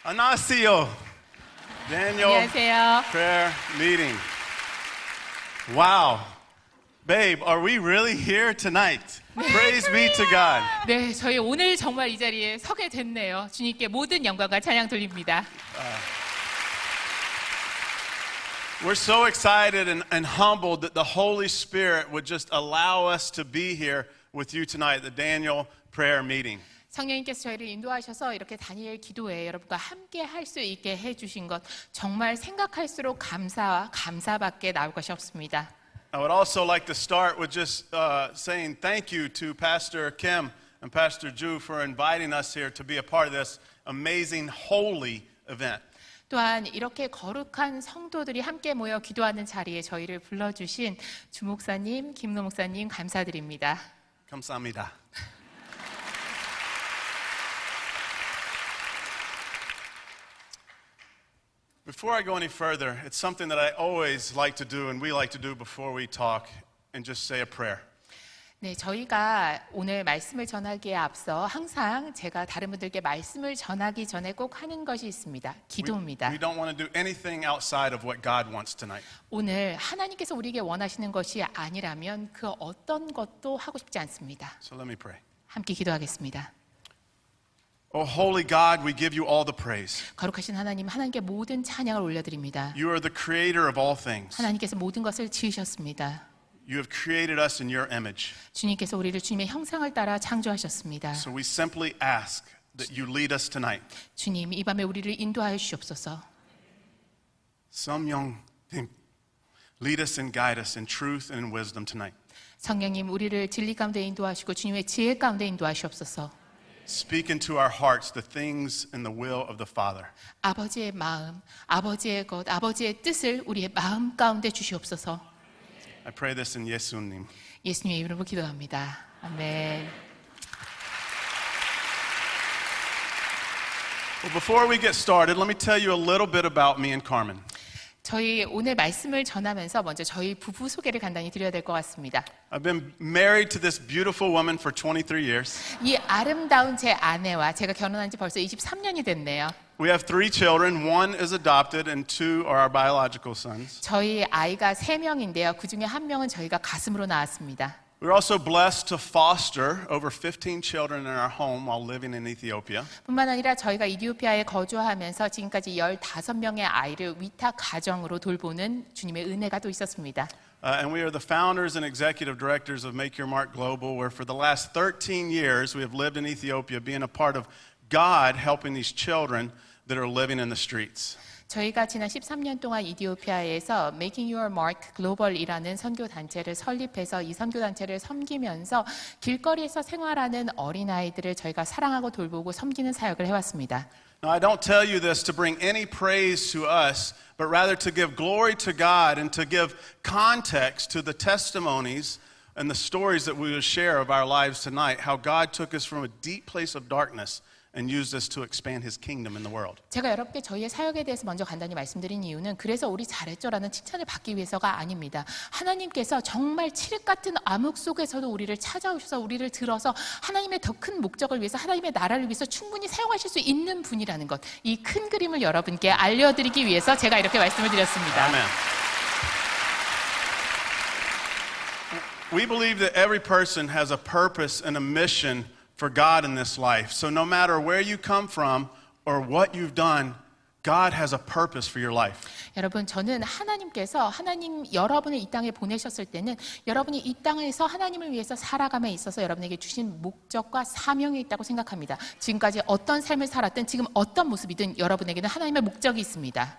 안녕하세요. Daniel 안녕하세요. prayer meeting. Wow. Babe, are we really here tonight? Praise be to God. 네, 저희 오늘 정말 이 자리에 서게 됐네요. 주님께 모든 영광과 찬양 돌립니다. We're so excited and humbled that the Holy Spirit would just allow us to be here with you tonight, the Daniel prayer meeting. 성령님께서 저희를 인도하셔서 이렇게 다니엘 기도회 여러분과 함께 할 수 있게 해주신 것 정말 생각할수록 감사와 감사밖에 나올 것이 없습니다. I would also like to start with just saying thank you to Pastor Kim and Pastor Ju for inviting us here to be a part of this amazing holy event. 또한 이렇게 거룩한 성도들이 함께 모여 기도하는 자리에 저희를 불러주신 주 목사님, 김노 목사님 감사드립니다. 감사합니다. Before I go any further, it's something that I always like to do and we like to do before we talk and just say a prayer. 네, 저희가 오늘 말씀을 전하기에 앞서 항상 제가 다른 분들께 말씀을 전하기 전에 꼭 하는 것이 있습니다. 기도입니다. We don't want to do anything outside of what God wants tonight. 오늘 하나님께서 우리에게 원하시는 것이 아니라면 그 어떤 것도 하고 싶지 않습니다. So let me pray. 함께 기도하겠습니다. Oh, holy God, we give you all the praise. 거룩하신 하나님, 하나님께 모든 찬양을 올려드립니다. You are the creator of all things. 하나님께서 모든 것을 지으셨습니다. You have created us in your image. 주님께서 우리를 주님의 형상을 따라 창조하셨습니다. So we simply ask that you lead us tonight. 주님, 이 밤에 우리를 인도하여 주시옵소서. Samyong, lead us and guide us in truth and in wisdom tonight. 성령님, 우리를 진리 가운데 인도하시고 주님의 지혜 가운데 인도하시옵소서. Speak into our hearts the things and the will of the Father. 아버지의 마음, 아버지의 것, 아버지의 뜻을 우리의 마음 가운데 주시옵소서. I pray this in 예수님. 예수님의 이름으로 기도합니다. 아멘. Well, before we get started, let me tell you a little bit about me and Carmen. 저희 오늘 말씀을 전하면서 먼저 저희 부부 소개를 간단히 드려야 될 것 같습니다. I've been married to this beautiful woman for 23 years. 이 아름다운 제 아내와 제가 결혼한 지 벌써 23년이 됐네요. We have 3 children. 1 is adopted and 2 are our biological sons. 저희 아이가 3명인데요. 그중에 1명은 저희가 가슴으로 낳았습니다. We're also blessed to foster over 15 children in our home while living in Ethiopia. 뿐만 아니라 저희가 이디오피아에 거주하면서 지금까지 15명의 아이를 위탁 가정으로 돌보는 주님의 은혜가 또 있었습니다. And we are the founders and executive directors of Make Your Mark Global, where for the last 13 years we have lived in Ethiopia, being a part of God helping these children that are living in the streets. 저희가 지난 13년 동안 이디오피아에서 Making Your Mark Global이라는 선교 단체를 설립해서 이 선교 단체를 섬기면서 길거리에서 생활하는 어린아이들을 저희가 사랑하고 돌보고 섬기는 사역을 해왔습니다. Now, I don't tell you this to bring any praise to us, but rather to give glory to God and to give context to the testimonies and the stories that we will share of our lives tonight, how God took us from a deep place of darkness and used us to expand His kingdom in the world. 제가 여러분께 저희의 사역에 대해서 먼저 간단히 말씀드린 이유는 그래서 우리 잘했죠라는 칭찬을 받기 위해서가 아닙니다. 하나님께서 정말 칠흑 같은 암흑 속에서도 우리를 찾아오셔서 우리를 들어서 하나님의 더 큰 목적을 위해서 하나님의 나라를 위해서 충분히 사용하실 수 있는 분이라는 것, 이 큰 그림을 여러분께 알려드리기 위해서 제가 이렇게 말씀을 드렸습니다. Amen. We believe that every person has a purpose and a mission for God in this life. So no matter where you come from or what you've done, God has a purpose for your life. 여러분, 저는 하나님께서 여러분을 이 땅에 보내셨을 때는 여러분이 이 땅에서 하나님을 위해서 살아감에 있어서 여러분에게 주신 목적과 사명이 있다고 생각합니다. 지금까지 어떤 삶을 살았든 지금 어떤 모습이든 여러분에게는 하나님의 목적이 있습니다.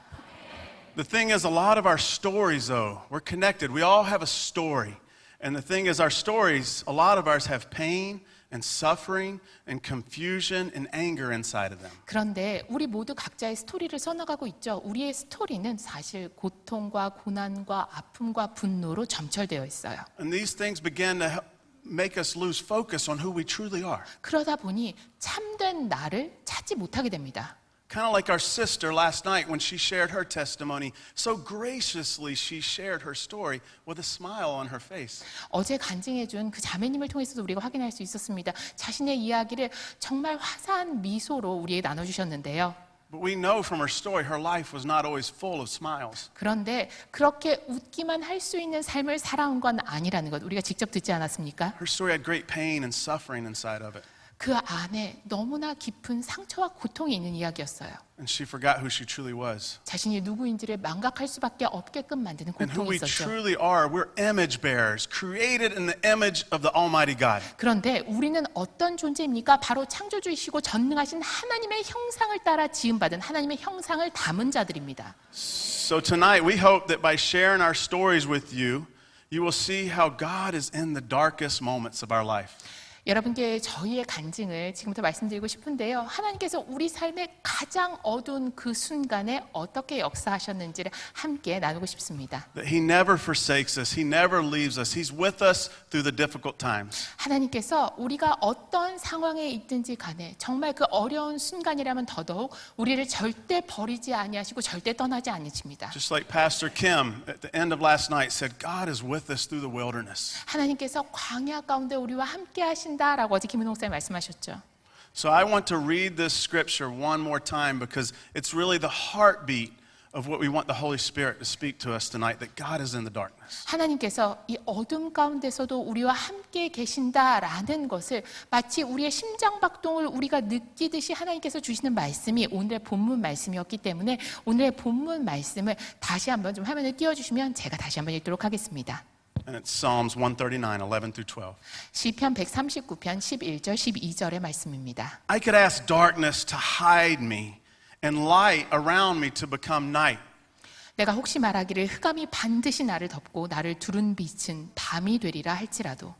The thing is, a lot of our stories, though, we're connected. We all have a story. And the thing is, our stories, a lot of ours have pain and suffering and confusion and anger inside of them. 그런데 우리 모두 각자의 스토리를 써나가고 있죠. 우리의 스토리는 사실 고통과 고난과 아픔과 분노로 점철되어 있어요. And these things begin to make us lose focus on who we truly are. 그러다 보니 참된 나를 찾지 못하게 됩니다. Kind of like our sister last night when she shared her testimony. So graciously she shared her story with a smile on her face. 어제 간증해준 그 자매님을 통해서도 우리가 확인할 수 있었습니다. 자신의 이야기를 정말 화사한 미소로 우리에게 나눠주셨는데요. But we know from her story, her life was not always full of smiles. 그런데 그렇게 웃기만 할 수 있는 삶을 살아온 건 아니라는 것 우리가 직접 듣지 않았습니까? Her story had great pain and suffering inside of it. 그 안에 너무나 깊은 상처와 고통이 있는 이야기였어요. And she forgot who she truly was. 자신이 누구인지를 망각할 수밖에 없게끔 만드는 And who 고통이 we 있었죠. truly are. We're image bearers, created in the image of the Almighty God. 그런데 우리는 어떤 존재입니까? 바로 창조주이시고 전능하신 하나님의 형상을 따라 지음받은 하나님의 형상을 담은 자들입니다. So tonight, we hope that by sharing our stories with you, you will see how God is in the darkest moments of our life. 여러분께 저희의 간증을 지금부터 말씀드리고 싶은데요. 하나님께서 우리 삶의 가장 어두운 그 순간에 어떻게 역사하셨는지를 함께 나누고 싶습니다. That He never forsakes us, He never leaves us. He's with us through the difficult times. 하나님께서 우리가 어떤 상황에 있든지 간에 정말 그 어려운 순간이라면 더더욱 우리를 절대 버리지 아니하시고 절대 떠나지 않으십니다. Just like Pastor Kim at the end of last night said, God is with us through the wilderness. 하나님께서 광야 가운데 우리와 함께 하신다라고 어제 김은홍 목사님 말씀하셨죠. So I want to read this scripture one more time because it's really the heartbeat of what we want the Holy Spirit to speak to us tonight, that God is in the darkness. 하나님께서 이 어둠 가운데서도 우리와 함께 계신다라는 것을 마치 우리의 심장박동을 우리가 느끼듯이 하나님께서 주시는 말씀이 오늘의 본문 말씀이었기 때문에 오늘의 본문 말씀을 다시 한번 좀 화면에 띄워주시면 제가 다시 한번 읽도록 하겠습니다. And it's Psalms 139, 11 through 12. 시편 139편 11절 12절의 말씀입니다. I could ask darkness to hide me and light around me to become night. 내가 혹시 말하기를 흑암이 반드시 나를 덮고 나를 두른 빛은 밤이 되리라 할지라도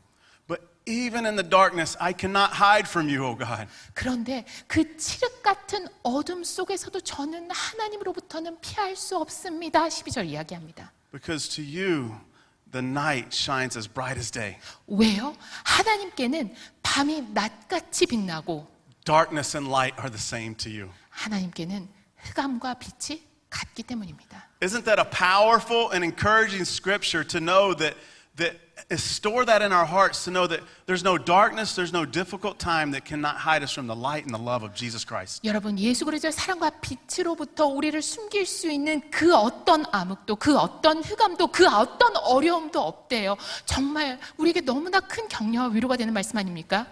But even in the darkness, I cannot hide from you, O God. 그런데 그 칠흑 같은 어둠 속에서도 저는 하나님으로부터는 피할 수 없습니다. 12절 이야기합니다. Because to you, the night shines as bright as day. 왜요? 하나님께는 밤이 낮같이 빛나고 Darkness and light are the same to you. 하나님께는 흑암과 빛이 같기 때문입니다. Isn't that a powerful and encouraging scripture to know that store that in our hearts to know that there's no darkness, there's no difficult time that cannot hide us from the light and the love of Jesus Christ. 여러분 예수 그리스도의 사랑과 빛으로부터 우리를 숨길 수 있는 그 어떤 암흑도 그 어떤 흑암도 그 어떤 어려움도 없대요. 정말 우리에게 너무나 큰 격려와 위로가 되는 말씀 아닙니까?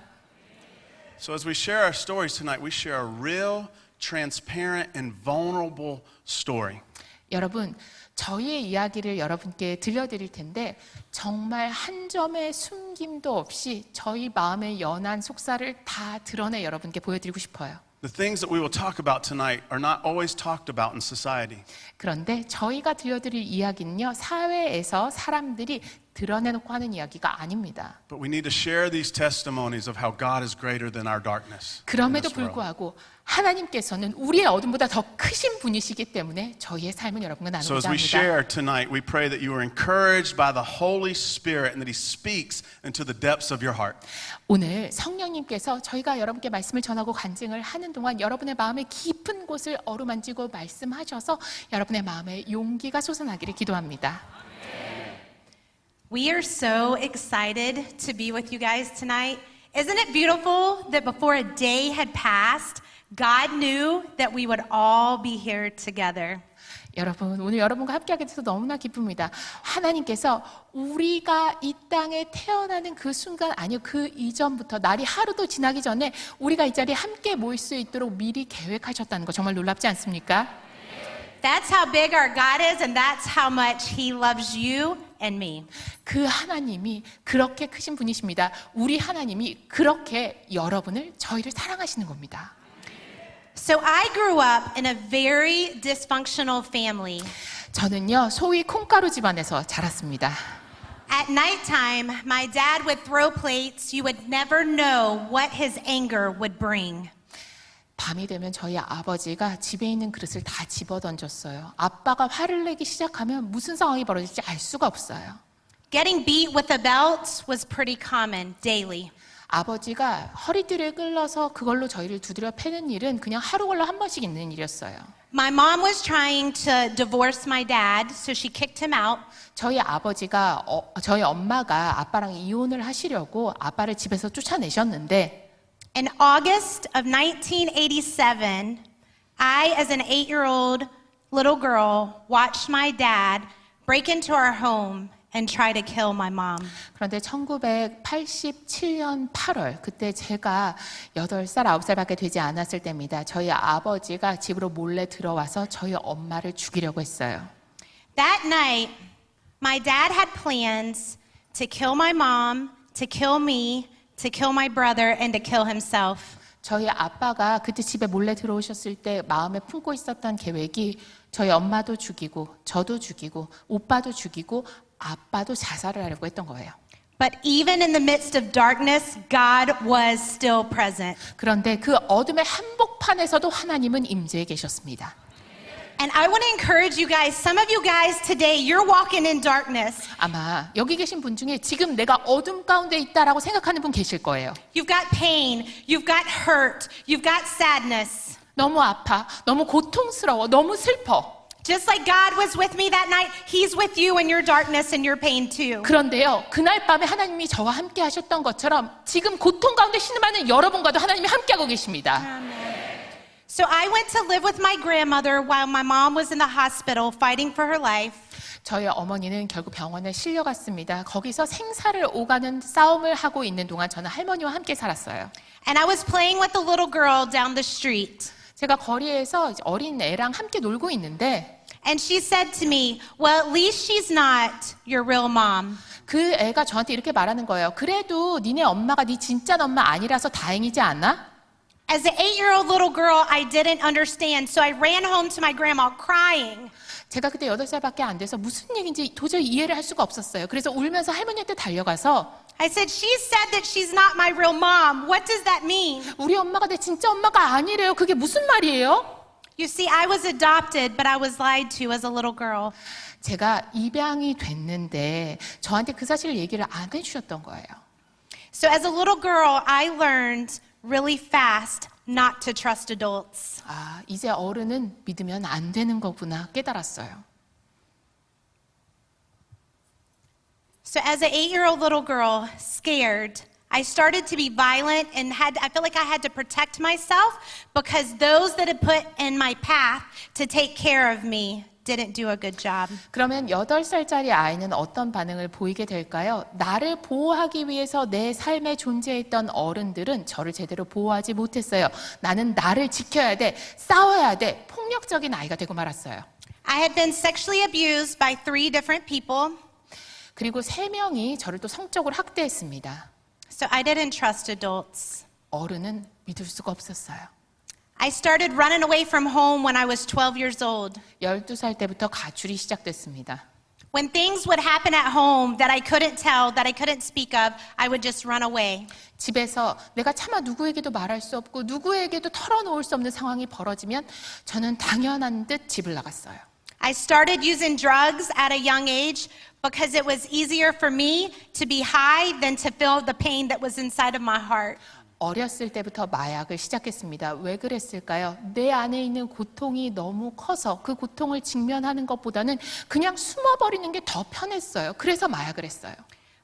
So as we share our stories tonight, we share a real, transparent, and vulnerable story. 여러분 저희의 이야기를 여러분께 들려드릴 텐데 정말 한 점의 숨김도 없이 저희 마음의 연한 속살을 다 드러내 여러분께 보여드리고 싶어요. The things that we will talk about tonight are not always talked about in society. 그런데 저희가 들려드릴 이야기는요 사회에서 사람들이 드러내놓고 하는 이야기가 아닙니다. But we need to share these testimonies of how God is greater than our darkness. in 그럼에도 this world. 불구하고 하나님께서는 우리의 어둠보다 더 크신 분이시기 때문에 저희의 삶을 여러분과 So as 나누고자 we 합니다. share tonight, we pray that you are encouraged by the Holy Spirit and that He speaks into the depths of your heart. 오늘 성령님께서 저희가 여러분께 말씀을 전하고 간증을 하는 동안 여러분의 마음의 깊은 곳을 어루만지고 말씀하셔서 여러분의 마음에 용기가 솟아나기를 기도합니다. We are so excited to be with you guys tonight. Isn't it beautiful that before a day had passed, God knew that we would all be here together? 여러분 오늘 여러분과 함께하게 돼서 너무나 기쁩니다. 하나님께서 우리가 이 땅에 태어나는 그 순간 아니요 그 이전부터 날이 하루도 지나기 전에 우리가 이 자리에 함께 모일 수 있도록 미리 계획하셨다는 거 정말 놀랍지 않습니까? That's how big our God is, and that's how much He loves you and me. 그 하나님이 그렇게 크신 분이십니다. 우리 하나님이 그렇게 여러분을 저희를 사랑하시는 겁니다. So I grew up in a very dysfunctional family. 저는요 소위 콩가루 집안에서 자랐습니다. At nighttime, my dad would throw plates. You would never know what his anger would bring. 밤이 되면 저희 아버지가 집에 있는 그릇을 다 집어던졌어요. 아빠가 화를 내기 시작하면 무슨 상황이 벌어질지 알 수가 없어요. Getting beat with a belt was pretty common daily. 아버지가 허리띠를 끌어서 그걸로 저희를 두드려 패는 일은 그냥 하루 걸러 한 번씩 있는 일이었어요. My mom was trying to divorce my dad, so she kicked him out. 저희 아버지가 저희 엄마가 아빠랑 이혼을 하시려고 아빠를 집에서 쫓아내셨는데 In August of 1987, I, as an 8-year-old little girl, watched my dad break into our home and try to kill my mom. 그런데 1987년 8월 그때 제가 8살, 9살밖에 되지 않았을 때입니다. 저희 아버지가 집으로 몰래 들어와서 저희 엄마를 죽이려고 했어요. That night, my dad had plans to kill my mom, to kill me, to kill my brother, and to kill himself. 저희 아빠가 그때 집에 몰래 들어오셨을 때 마음에 품고 있었던 계획이 저희 엄마도 죽이고 저도 죽이고 오빠도 죽이고 아빠도 자살을 하려고 했던 거예요. But even in the midst of darkness, God was still present. 그런데 그 어둠의 한복판에서도 하나님은 임재해 계셨습니다. And I want to encourage you guys, some of you guys today, you're walking in darkness. 아마 여기 계신 분 중에 지금 내가 어둠 가운데 있다라고 생각하는 분 계실 거예요. You've got pain, you've got hurt, you've got sadness. 너무 아파, 너무 고통스러워, 너무 슬퍼. Just like God was with me that night, He's with you in your darkness and your pain too. 그런데요, 그날 밤에 하나님이 저와 함께 하셨던 것처럼 지금 고통 가운데 신음하는 여러분과도 하나님이 함께하고 계십니다. So I went to live with my grandmother while my mom was in the hospital fighting for her life. 저희 어머니는 결국 병원에 실려갔습니다. 거기서 생사를 오가는 싸움을 하고 있는 동안 저는 할머니와 함께 살았어요. And I was playing with a little girl down the street. 제가 거리에서 이제 어린 애랑 함께 놀고 있는데 And she said to me, well, at least she's not your real mom. 그 애가 저한테 이렇게 말하는 거예요. 그래도 니네 엄마가 네 진짜 엄마 아니라서 다행이지 않아? As an 8-year-old little girl, I didn't understand, so I ran home to my grandma crying. 제가 그때 8살밖에 안 돼서 무슨 얘기인지 도저히 이해를 할 수가 없었어요. 그래서 울면서 할머니한테 달려가서 I said, she said that she's not my real mom. What does that mean? 우리 엄마가 내 진짜 엄마가 아니래요. 그게 무슨 말이에요? You see, I was adopted, but I was lied to as a little girl. 제가 입양이 됐는데 저한테 그 사실을 얘기를 안 해주셨던 거예요. So as a little girl, I learned really fast not to trust adults. 아, 이제 어른은 믿으면 안 되는 거구나 깨달았어요. So as an 8-year-old little girl, scared, I started to be violent and I felt like I had to protect myself because those that had put in my path to take care of me didn't do a good job. 그러면 8살짜리 아이는 어떤 반응을 보이게 될까요? 나를 보호하기 위해서 내 삶에 존재했던 어른들은 저를 제대로 보호하지 못했어요. 나는 나를 지켜야 돼, 싸워야 돼, 폭력적인 아이가 되고 말았어요. I had been sexually abused by 3 different people. 그리고 3명이 저를 또 성적으로 학대했습니다. So I didn't trust adults. 어른은 믿을 수가 없었어요. I started running away from home when I was 12 years old. 12살 때부터 가출이 시작됐습니다. When things would happen at home that I couldn't tell, that I couldn't speak of, I would just run away. 집에서 내가 차마 누구에게도 말할 수 없고 누구에게도 털어놓을 수 없는 상황이 벌어지면 저는 당연한 듯 집을 나갔어요. I started using drugs at a young age because it was easier for me to be high than to feel the pain that was inside of my heart. 어렸을 때부터 마약을 시작했습니다. 왜 그랬을까요? 내 안에 있는 고통이 너무 커서 그 고통을 직면하는 것보다는 그냥 숨어버리는 게 더 편했어요. 그래서 마약을 했어요.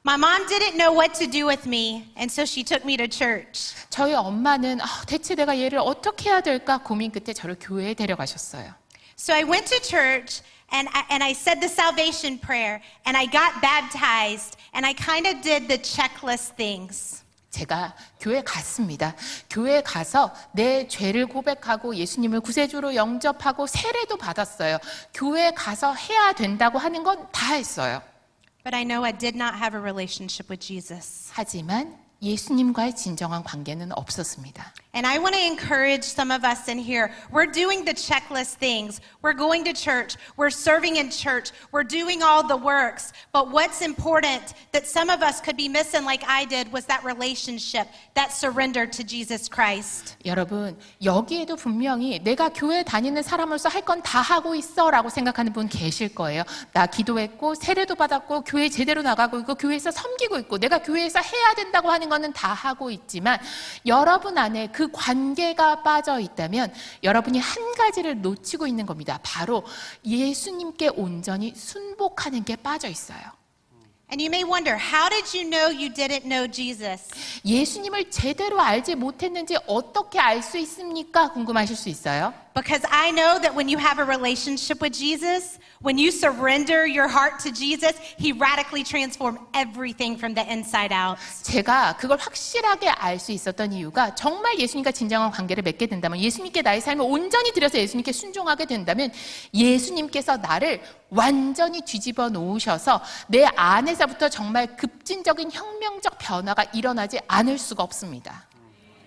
My mom didn't know what to do with me, and so she took me to church. 저희 엄마는 대체 내가 얘를 어떻게 해야 될까 고민 끝에 저를 교회에 데려가셨어요. So I went to church, and I said the salvation prayer, and I got baptized, and I kind of did the checklist things. 제가 교회 갔습니다. 교회 가서 내 죄를 고백하고 예수님을 구세주로 영접하고 세례도 받았어요. 교회 가서 해야 된다고 하는 건 다 했어요. But I know I did not have a relationship with Jesus. 하지만 예수님과의 진정한 관계는 없었습니다. And I want to encourage some of us in here. We're doing the checklist things. We're going to church. We're serving in church. We're doing all the works. But what's important that some of us could be missing like I did was that relationship, that surrender to Jesus Christ. 여러분, 여기에도 분명히 내가 교회 다니는 사람으로서 할 건 다 하고 있어 라고 생각하는 분 계실 거예요. 나 기도했고 세례도 받았고 교회 제대로 나가고 있고 교회에서 섬기고 있고 내가 교회에서 해야 된다고 하는 거는 다 하고 있지만 여러분 안에 그 관계가 빠져 있다면 여러분이 한 가지를 놓치고 있는 겁니다. 바로 예수님께 온전히 순복하는 게 빠져 있어요. And you may wonder, how did you know you didn't know Jesus? 예수님을 제대로 알지 못했는지 어떻게 알 수 있습니까? 궁금하실 수 있어요. Because I know that when you have a relationship with Jesus, when you surrender your heart to Jesus, He radically transforms everything from the inside out. 제가 그걸 확실하게 알 수 있었던 이유가 정말 예수님과 진정한 관계를 맺게 된다면 예수님께 나의 삶을 온전히 드려서 예수님께 순종하게 된다면 예수님께서 나를 완전히 뒤집어 놓으셔서 내 안에서부터 정말 급진적인 혁명적 변화가 일어나지 않을 수가 없습니다.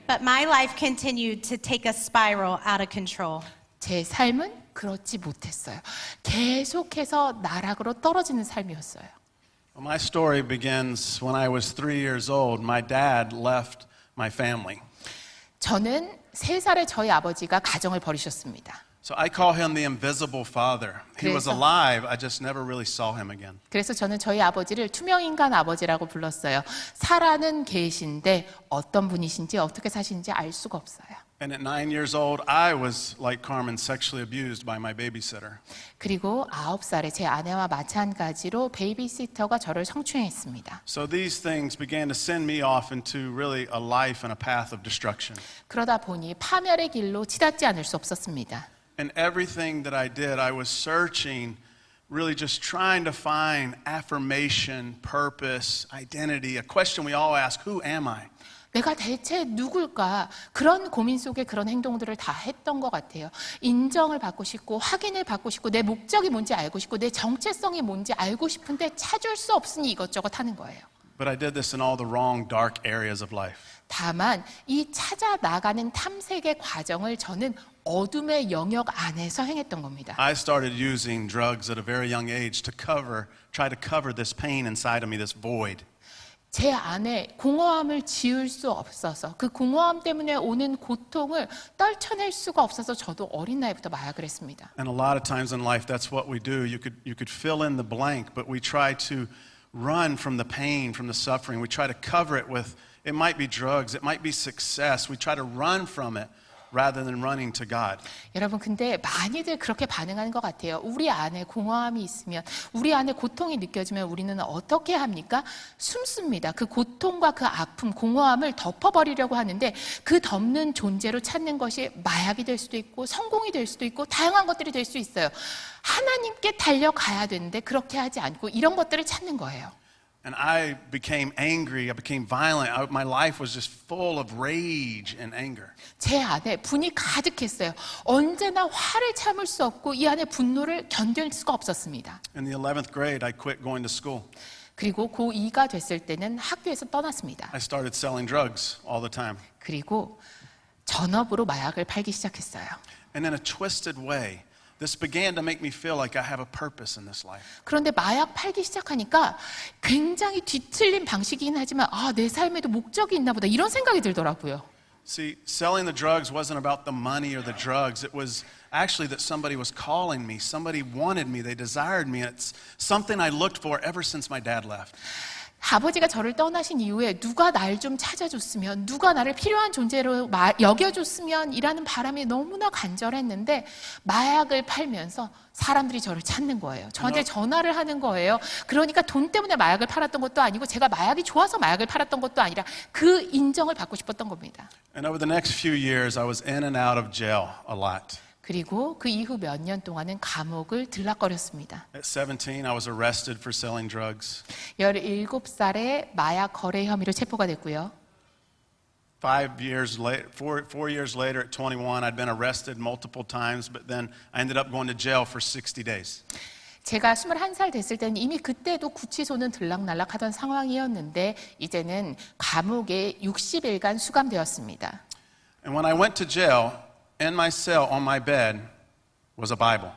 But my life continued to take a spiral out of control. 제 삶은 그렇지 못했어요. 계속해서 나락으로 떨어지는 삶이었어요. Well, my story begins when I was 3 years old. My dad left my family. 저는 3살의 저희 아버지가 가정을 버리셨습니다. So I call him the invisible father. He was 그래서- alive, I just never really saw him again. 그래서 저는 저희 아버지를 투명인간 아버지라고 불렀어요. 살아는 계신데 어떤 분이신지 어떻게 사시는지 알 수가 없어요. And at 9 years old, I was, like Carmen, sexually abused by my babysitter. 그리고 9살에 제 아내와 마찬가지로 베이비시터가 저를 성추행했습니다. So these things began to send me off into really a life and a path of destruction. 그러다 보니 파멸의 길로 치닫지 않을 수 없었습니다. And everything that I did, I was searching, really just trying to find affirmation, purpose, identity, a question we all ask, who am I? 내가 대체 누굴까? 그런 고민 속에 그런 행동들을 다 했던 것 같아요. 인정을 받고 싶고 확인을 받고 싶고 내 목적이 뭔지 알고 싶고 내 정체성이 뭔지 알고 싶은데 찾을 수 없으니 이것저것 하는 거예요. But I did this in all the wrong, dark areas of life. 다만 이 찾아 나가는 탐색의 과정을 저는 어둠의 영역 안에서 행했던 겁니다. I started using drugs at a very young age to try to cover this pain inside of me, this void. 제 안에 공허함을 지울 수 없어서 그 공허함 때문에 오는 고통을 떨쳐낼 수가 없어서 저도 어린 나이부터 마약을 했습니다. And a lot of times in life, that's what we do. You could fill in the blank, but we try to run from the pain, from the suffering. We try to cover it with, it might be drugs, it might be success. We try to run from it rather than running to God. 여러분 근데 많이들 그렇게 반응하는 것 같아요. 우리 안에 공허함이 있으면 우리 안에 고통이 느껴지면 우리는 어떻게 합니까? 숨습니다. 그 고통과 그 아픔, 공허함을 덮어버리려고 하는데 그 덮는 존재로 찾는 것이 마약이 될 수도 있고 성공이 될 수도 있고 다양한 것들이 될 수 있어요. 하나님께 달려가야 되는데 그렇게 하지 않고 이런 것들을 찾는 거예요. And I became angry, I became violent. My life was just full of rage and anger. 제 안에 분이 가득했어요. 언제나 화를 참을 수 없고 이 안에 분노를 견딜 수가 없었습니다. In the 11th grade, I quit going to school. 그리고 고2가 됐을 때는 학교에서 떠났습니다. I started selling drugs all the time. 그리고 전업으로 마약을 팔기 시작했어요. And in a twisted way, this began to make me feel like I have a purpose in this life. 그런데 마약 팔기 시작하니까 굉장히 뒤틀린 방식이긴 하지만 내 삶에도 목적이 있나 보다 이런 생각이 들더라고요. See, selling the drugs wasn't about the money or the drugs. It was actually that somebody was calling me. Somebody wanted me. They desired me. And it's something I looked for ever since my dad left. 아버지가 저를 떠나신 이후에 누가 날 좀 찾아줬으면 누가 나를 필요한 존재로 여겨줬으면 이라는 바람이 너무나 간절했는데 마약을 팔면서 사람들이 저를 찾는 거예요. 저한테 전화를 하는 거예요. 그러니까 돈 때문에 마약을 팔았던 것도 아니고 제가 마약이 좋아서 마약을 팔았던 것도 아니라 그 인정을 받고 싶었던 겁니다. And over the next few years, I was in and out of jail a lot. 그리고 그 이후 몇 년 동안은 감옥을 들락거렸습니다. At 17, I was arrested for selling drugs. 17살에 마약 거래 혐의로 체포가 됐고요. 4 years later, at 21, I'd been arrested multiple times, but then I ended up going to jail for 60 days. 제가 21살 됐을 때는 이미 그때도 구치소는 들락날락하던 상황이었는데 이제는 감옥에 60일간 수감되었습니다. And when I went to jail, in my cell on my bed was a Bible.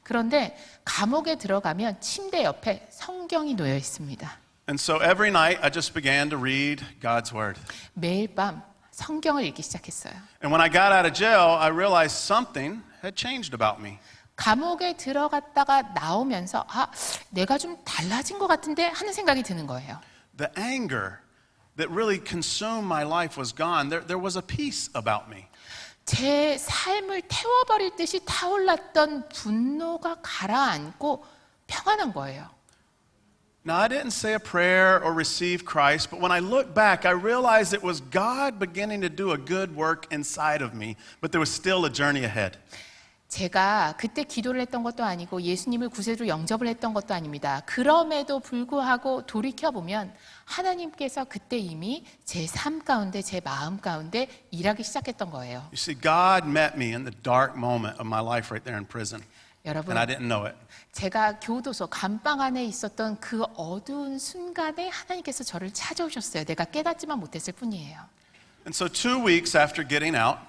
그런데 감옥에 들어가면 침대 옆에 성경이 놓여 있습니다. And so every night I just began to read God's word. 매일 밤 성경을 읽기 시작했어요. And when I got out of jail, I realized something had changed about me. 감옥에 들어갔다가 나오면서 내가 좀 달라진 것 같은데 하는 생각이 드는 거예요. The anger that really consumed my life was gone. There was a peace about me. 제 삶을 태워버릴 듯이 타올랐던 분노가 가라앉고 평안한 거예요. Now, I didn't say a prayer or receive Christ, but when I look back, I realized it was God beginning to do a good work inside of me, but there was still a journey ahead. 제가 그때 기도를 했던 것도 아니고 예수님을 구세주로 영접을 했던 것도 아닙니다. 그럼에도 불구하고 돌이켜보면 하나님께서 그때 이미 제 삶 가운데, 제 마음 가운데 일하기 시작했던 거예요. You see, God met me in the dark moment of my life right there in prison, 여러분, and I didn't know it. 제가 교도소 감방 안에 있었던 그 어두운 순간에 하나님께서 저를 찾아오셨어요. 내가 깨닫지만 못했을 뿐이에요. And so 2 weeks after getting out,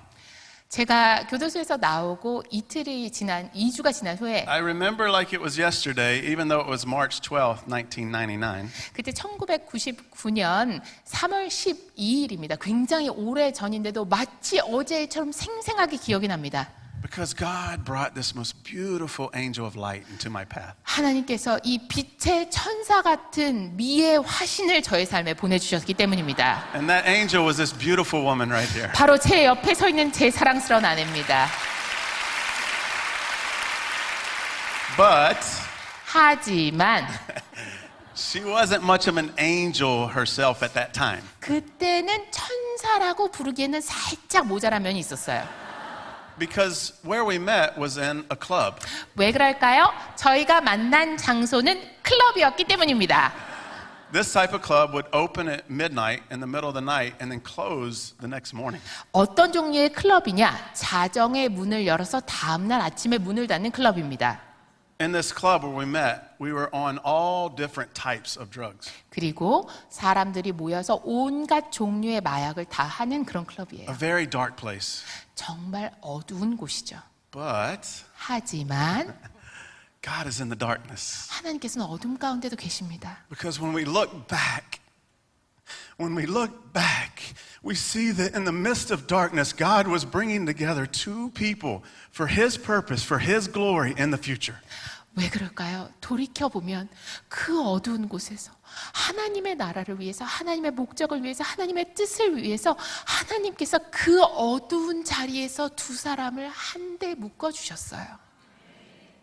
제가 교도소에서 나오고 2주가 지난 후에 I remember like it was yesterday, even though it was March 12th, 1999. 그때 1999년 3월 12일입니다. 굉장히 오래 전인데도 마치 어제처럼 생생하게 기억이 납니다. Because God brought this most beautiful angel of light into my path. 하나님께서 이 빛의 천사 같은 미의 화신을 저의 삶에 보내주셨기 때문입니다. And that angel was this beautiful woman right there. 바로 제 옆에 서 있는 제 사랑스러운 아내입니다. But 하지만 she wasn't much of an angel herself at that time. 그때는 천사라고 부르기에는 살짝 모자란 면이 있었어요. Because where we met was in a club. 왜 그럴까요? 저희가 만난 장소는 클럽이었기 때문입니다. This type of club would open at midnight in the middle of the night and then close the next morning. 어떤 종류의 클럽이냐? 자정의 문을 열어서 다음날 아침에 문을 닫는 클럽입니다. In this club where we met, we were on all different types of drugs. 그리고 사람들이 모여서 온갖 종류의 마약을 다 하는 그런 클럽이에요. A very dark place. 정말 어두운 곳이죠. But 하지만 God is in the darkness. 하나님께서는 어둠 가운데도 계십니다. Because when we look back, we see that in the midst of darkness, God was bringing together two people for His purpose, for His glory in the future. 왜 그럴까요? 돌이켜보면 그 어두운 곳에서 하나님의 나라를 위해서, 하나님의 목적을 위해서, 하나님의 뜻을 위해서 하나님께서 그 어두운 자리에서 두 사람을 한데 묶어주셨어요.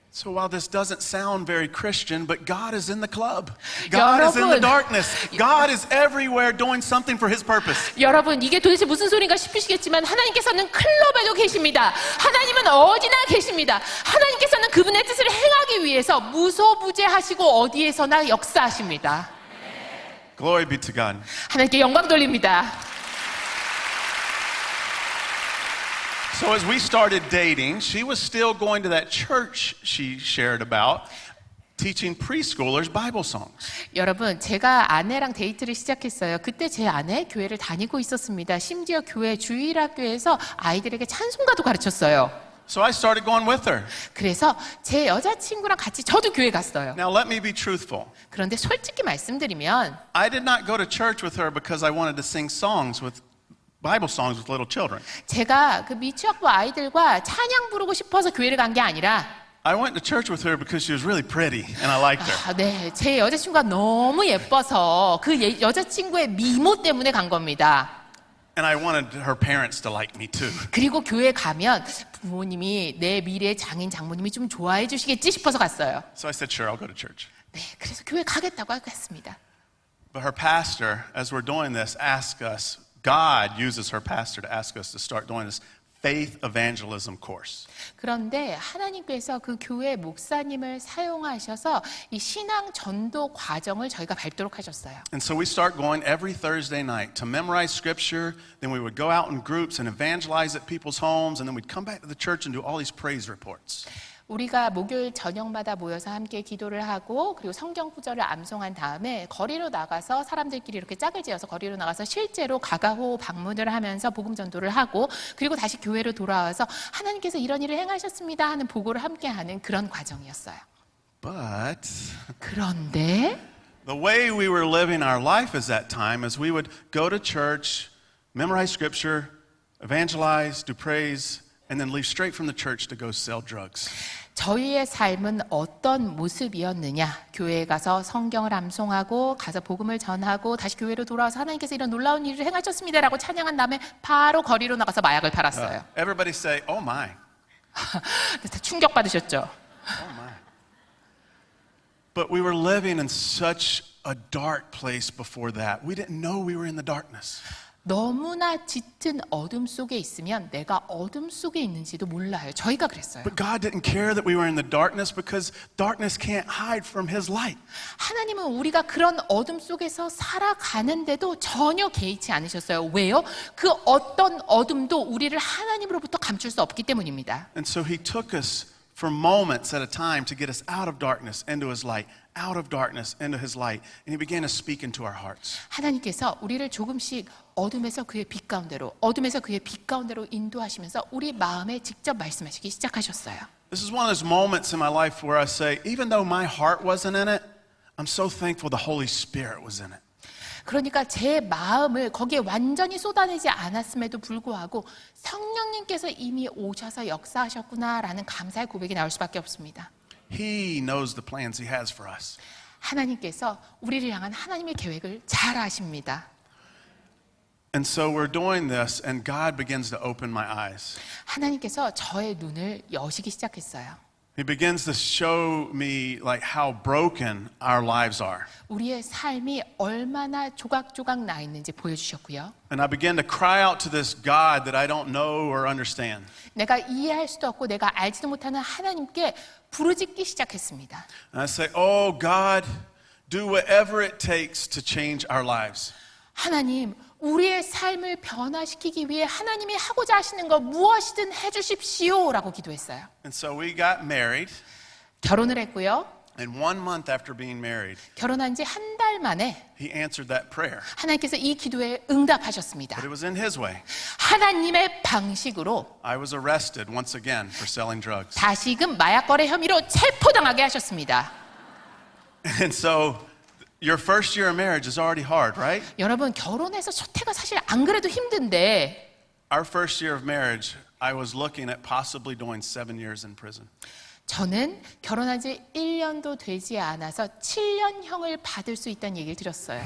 So while this doesn't sound very Christian, but God is in the club. God is in the 여러분, darkness. God is everywhere doing something for His purpose. 여러분, 이게 도대체 무슨 소리인가 싶으시겠지만 하나님께서는 클럽에도 계십니다. 하나님은 어디나 계십니다. 하나님께서는 그분의 뜻을 행하기 위해서 무소부재하시고 어디에서나 역사하십니다. Glory be to God. 하나님께 영광 돌립니다. So as we started dating, she was still going to that church she shared about, teaching preschoolers Bible songs. 여러분, 제가 아내랑 데이트를 시작했어요. 그때 제 아내 교회를 다니고 있었습니다. 심지어 교회 주일학교에서 아이들에게 찬송가도 가르쳤어요. So I started going with her. 그래서 제 여자친구랑 같이 저도 교회 갔어요. Now let me be truthful. 그런데 솔직히 말씀드리면 I did not go to church with her because I wanted to sing songs with Bible songs with little children. 제가 그 미취학부 아이들과 찬양 부르고 싶어서 교회를 간 게 아니라 I went to church with her because she was really pretty and I liked her. 네, 제 여자친구가 너무 예뻐서 그 여자친구의 미모 때문에 간 겁니다. And I wanted her parents to like me too. 그리고 교회 가면 부모님이 내 미래 장인 장모님이 좀 좋아해 주시겠지 싶어서 갔어요. So I said, sure, I'll go to church. 네, 그래서 교회 가겠다고 했습니다. But her pastor, as we're doing this, asked us, God uses her pastor to ask us to start doing this faith evangelism course. 그런데 하나님께서 그 교회 목사님을 사용하셔서 이 신앙 전도 과정을 저희가 밟도록 하셨어요. And so we start going every Thursday night to memorize scripture, then we would go out in groups and evangelize at people's homes, and then we'd come back to the church and do all these praise reports. 우리가 목요일 저녁마다 모여서 함께 기도를 하고 그리고 성경 구절을 암송한 다음에 거리로 나가서 사람들끼리 이렇게 짝을 지어서 거리로 나가서 실제로 가가호 방문을 하면서 복음 전도를 하고 그리고 다시 교회로 돌아와서 하나님께서 이런 일을 행하셨습니다 하는 보고를 함께 하는 그런 과정이었어요. But 그런데 the way we were living our life at that time is we would go to church, memorize scripture, evangelize, do praise, and then leave straight from the church to go sell drugs. 저희의 삶은 어떤 모습이었느냐? 교회에 가서 성경을 암송하고 가서 복음을 전하고 다시 교회로 돌아와서 하나님께서 이런 놀라운 일을 행하셨습니다라고 찬양한 다음에 바로 거리로 나가서 마약을 팔았어요. Everybody say, oh my. 충격받으셨죠? Oh my. But we were living in such a dark place before that. We didn't know we were in the darkness. 너무나 짙은 어둠 속에 있으면 내가 어둠 속에 있는지도 몰라요. 저희가 그랬어요. But God didn't care that we were in the darkness because darkness can't hide from His light. 하나님은 우리가 그런 어둠 속에서 살아가는데도 전혀 개의치 않으셨어요. 왜요? 그 어떤 어둠도 우리를 하나님으로부터 감출 수 없기 때문입니다. And so He took us for moments at a time to get us out of darkness into His light, out of darkness into His light. And He began to speak into our hearts. 하나님께서 우리를 조금씩 어둠에서 그의 빛 가운데로, 어둠에서 그의 빛 가운데로 인도하시면서 우리 마음에 직접 말씀하시기 시작하셨어요. This is one of those moments in my life where I say, even though my heart wasn't in it, I'm so thankful the Holy Spirit was in it. 그러니까 제 마음을 거기에 완전히 쏟아내지 않았음에도 불구하고 성령님께서 이미 오셔서 역사하셨구나라는 감사의 고백이 나올 수밖에 없습니다. He knows the plans He has for us. 하나님께서 우리를 향한 하나님의 계획을 잘 아십니다. And so we're doing this, and God begins to open my eyes. 하나님께서 저의 눈을 여시기 시작했어요. He begins to show me like how broken our lives are. 우리의 삶이 얼마나 조각조각 나 있는지 보여주셨고요. And I begin to cry out to this God that I don't know or understand. 내가 이해할 수도 없고 내가 알지도 못하는 하나님께 부르짖기 시작했습니다. And I say, oh God, do whatever it takes to change our lives. 하나님, 우리의 삶을 변화시키기 위해 하나님이 하고자 하시는 거 무엇이든 해주십시오라고 기도했어요. And so we got married, 결혼을 했고요. and 1 month after being married, 결혼한 지 한 달 만에 He answered that prayer. 하나님께서 이 기도에 응답하셨습니다. But it was in His way. 하나님의 방식으로 I was arrested once again for selling drugs. 다시금 마약 거래 혐의로 체포당하게 하셨습니다. And so your first year of marriage is already hard, right? 여러분, 결혼해서 첫 해가 사실 안 그래도 힘든데 Our first year of marriage, I was looking at possibly doing 7 years in prison. 저는 결혼한 지 1년도 되지 않아서 7년형을 받을 수 있다는 얘기를 들었어요.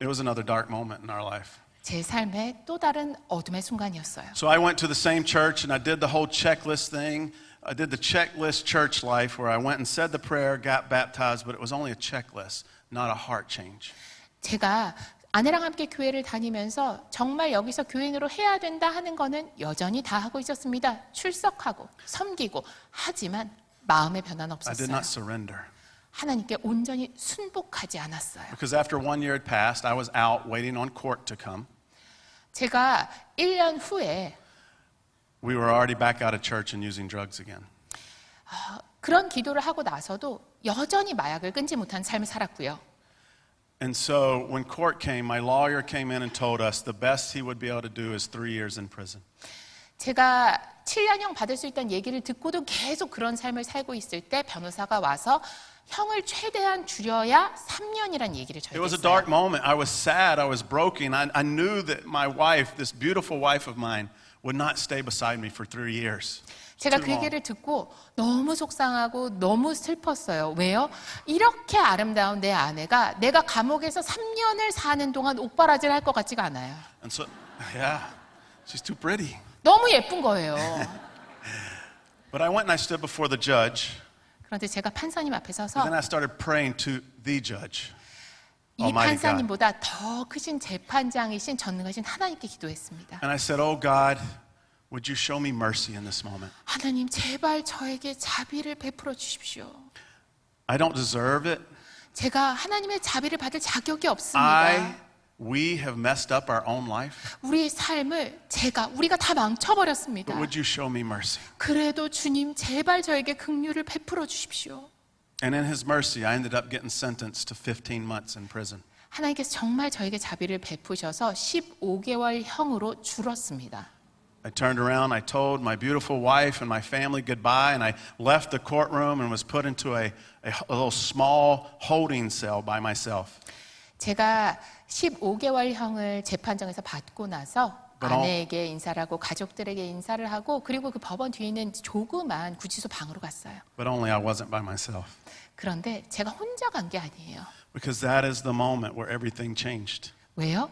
It was another dark moment in our life. 제 삶의 또 다른 어둠의 순간이었어요. So I went to the same church and I did the whole checklist thing. I did the checklist church life where I went and said the prayer, got baptized, but it was only a checklist, not a heart change. 제가 아내랑 함께 교회를 다니면서 정말 여기서 교인으로 해야 된다 하는 거는 여전히 다 하고 있었습니다. 출석하고 섬기고 하지만 마음의 변화는 I did 없었어요. not surrender. 하나님께 온전히 순복하지 않았어요. Because after 1 year had passed, I was out waiting on court to come. 제가 1년 후에 We were already back out of church and using drugs again. 그런 기도를 하고 나서도 여전히 마약을 끊지 못한 삶을 살았고요. And so when court came, my lawyer came in and told us the best he would be able to do is 3 years in prison. 제가 7년형 받을 수 있다는 얘기를 듣고도 계속 그런 삶을 살고 있을 때 변호사가 와서 형을 최대한 줄여야 3년이라는 얘기를 It 저에게 was a 했어요. dark moment. I was sad. I was broken. I knew that my wife, this beautiful wife of mine, would not stay beside me for 3 years. 제가 Too 그 long. 얘기를 듣고 너무 속상하고 너무 슬펐어요. 왜요? 이렇게 아름다운 내 아내가 내가 감옥에서 3년을 사는 동안 옥바라지를 할 것 같지가 않아요. And so, yeah, she's too pretty. 너무 예쁜 거예요. But I went and I stood before the judge. 그런데 제가 판사님 앞에 And 서서 then I started praying to the judge. 이 Almighty God. 판사님보다 더 크신 재판장이신 전능하신 하나님께 기도했습니다. And I said, oh God, would you show me mercy in this moment? 하나님, 제발 저에게 자비를 베풀어 주십시오. I don't deserve it. 제가 하나님의 자비를 받을 자격이 없습니다. We have messed up our own life. 우리의 삶을 우리가 다 망쳐버렸습니다. But would you show me mercy? 그래도 주님, 제발 저에게 긍휼을 베풀어 주십시오. And in His mercy, I ended up getting sentenced to 15 months in prison. 하나님께서 정말 저에게 자비를 베푸셔서 15개월형으로 줄었습니다. I turned around, I told my beautiful wife and my family goodbye, and I left the courtroom and was put into a little small holding cell by myself. 제가 15개월형을 재판정에서 받고 나서 But all- 아내에게 인사를 하고 가족들에게 인사를 하고 그리고 그 법원 뒤에 있는 조그만 구치소 방으로 갔어요. But only I wasn't by myself. 그런데 제가 혼자 간 게 아니에요. Because that is the moment where everything changed. 왜요?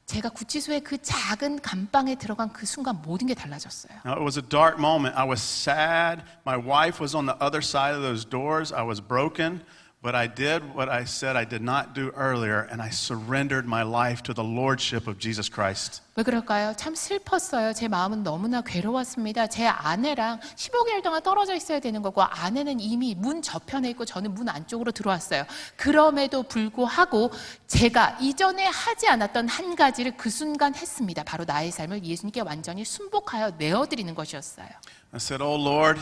제가 구치소의 그 작은 감방에 들어간 그 순간 모든 게 달라졌어요. Now, it was a dark moment. I was sad. My wife was on the other side of those doors. I was broken. But I did what I said I did not do earlier, and I surrendered my life to the lordship of Jesus Christ. 왜 그럴까요? 참 슬펐어요. 제 마음은 너무나 괴로웠습니다. 제 아내랑 15개월 동안 떨어져 있어야 되는 거고 아내는 이미 문 저편에 있고 저는 문 안쪽으로 들어왔어요. 그럼에도 불구하고 제가 이전에 하지 않았던 한 가지를 그 순간 했습니다. 바로 나의 삶을 예수님께 완전히 순복하여 내어드리는 것이었어요. I said, "Oh Lord,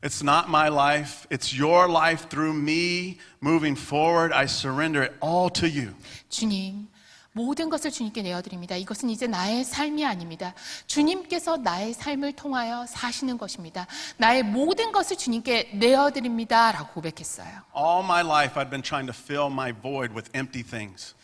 it's not my life. It's your life through me moving forward. I surrender it all to you." 주님, 모든 것을 주님께 내어드립니다. 이것은 이제 나의 삶이 아닙니다. 주님께서 나의 삶을 통하여 사시는 것입니다. 나의 모든 것을 주님께 내어드립니다. 라고 고백했어요. All my life I'd been trying to fill my void with empty things.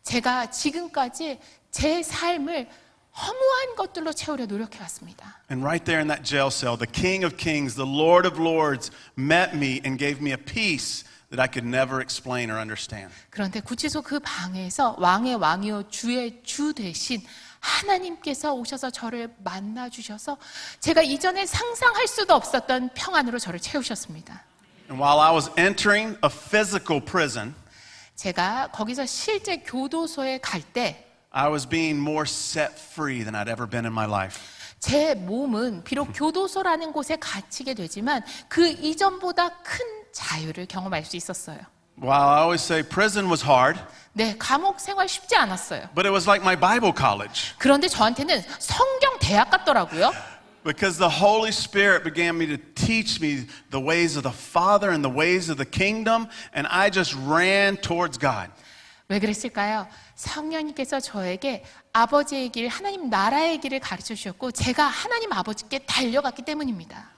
제가 지금까지 제 삶을 허무한 것들로 채우려 노력해왔습니다. And right there in that jail cell, the King of Kings, the Lord of Lords met me and gave me a peace that I could never explain or understand. 그런데 구치소 그 방에서 왕의 왕이요 주의 주 되신 하나님께서 오셔서 저를 만나 주셔서 제가 이전에 상상할 수도 없었던 평안으로 저를 채우셨습니다. And while I was entering a physical prison, 제가 거기서 실제 교도소에 갈 때 I was being more set free than I'd ever been in my life. 제 몸은 비록 교도소라는 곳에 갇히게 되지만 그 이전보다 큰 자유를 경험할 수 있었어요. While I always say prison was hard, 네, 감옥 생활 쉽지 않았어요. but it was like my Bible college. 그런데 저한테는 성경 대학 같더라고요. Because the Holy Spirit began me to teach me the ways of the Father and the ways of the kingdom, and I just ran towards God. 왜 그랬을까요? 성령님께서 저에게 아버지의 길, 하나님 나라의 길을 가르쳐 주셨고 제가 하나님 아버지께 달려갔기 때문입니다.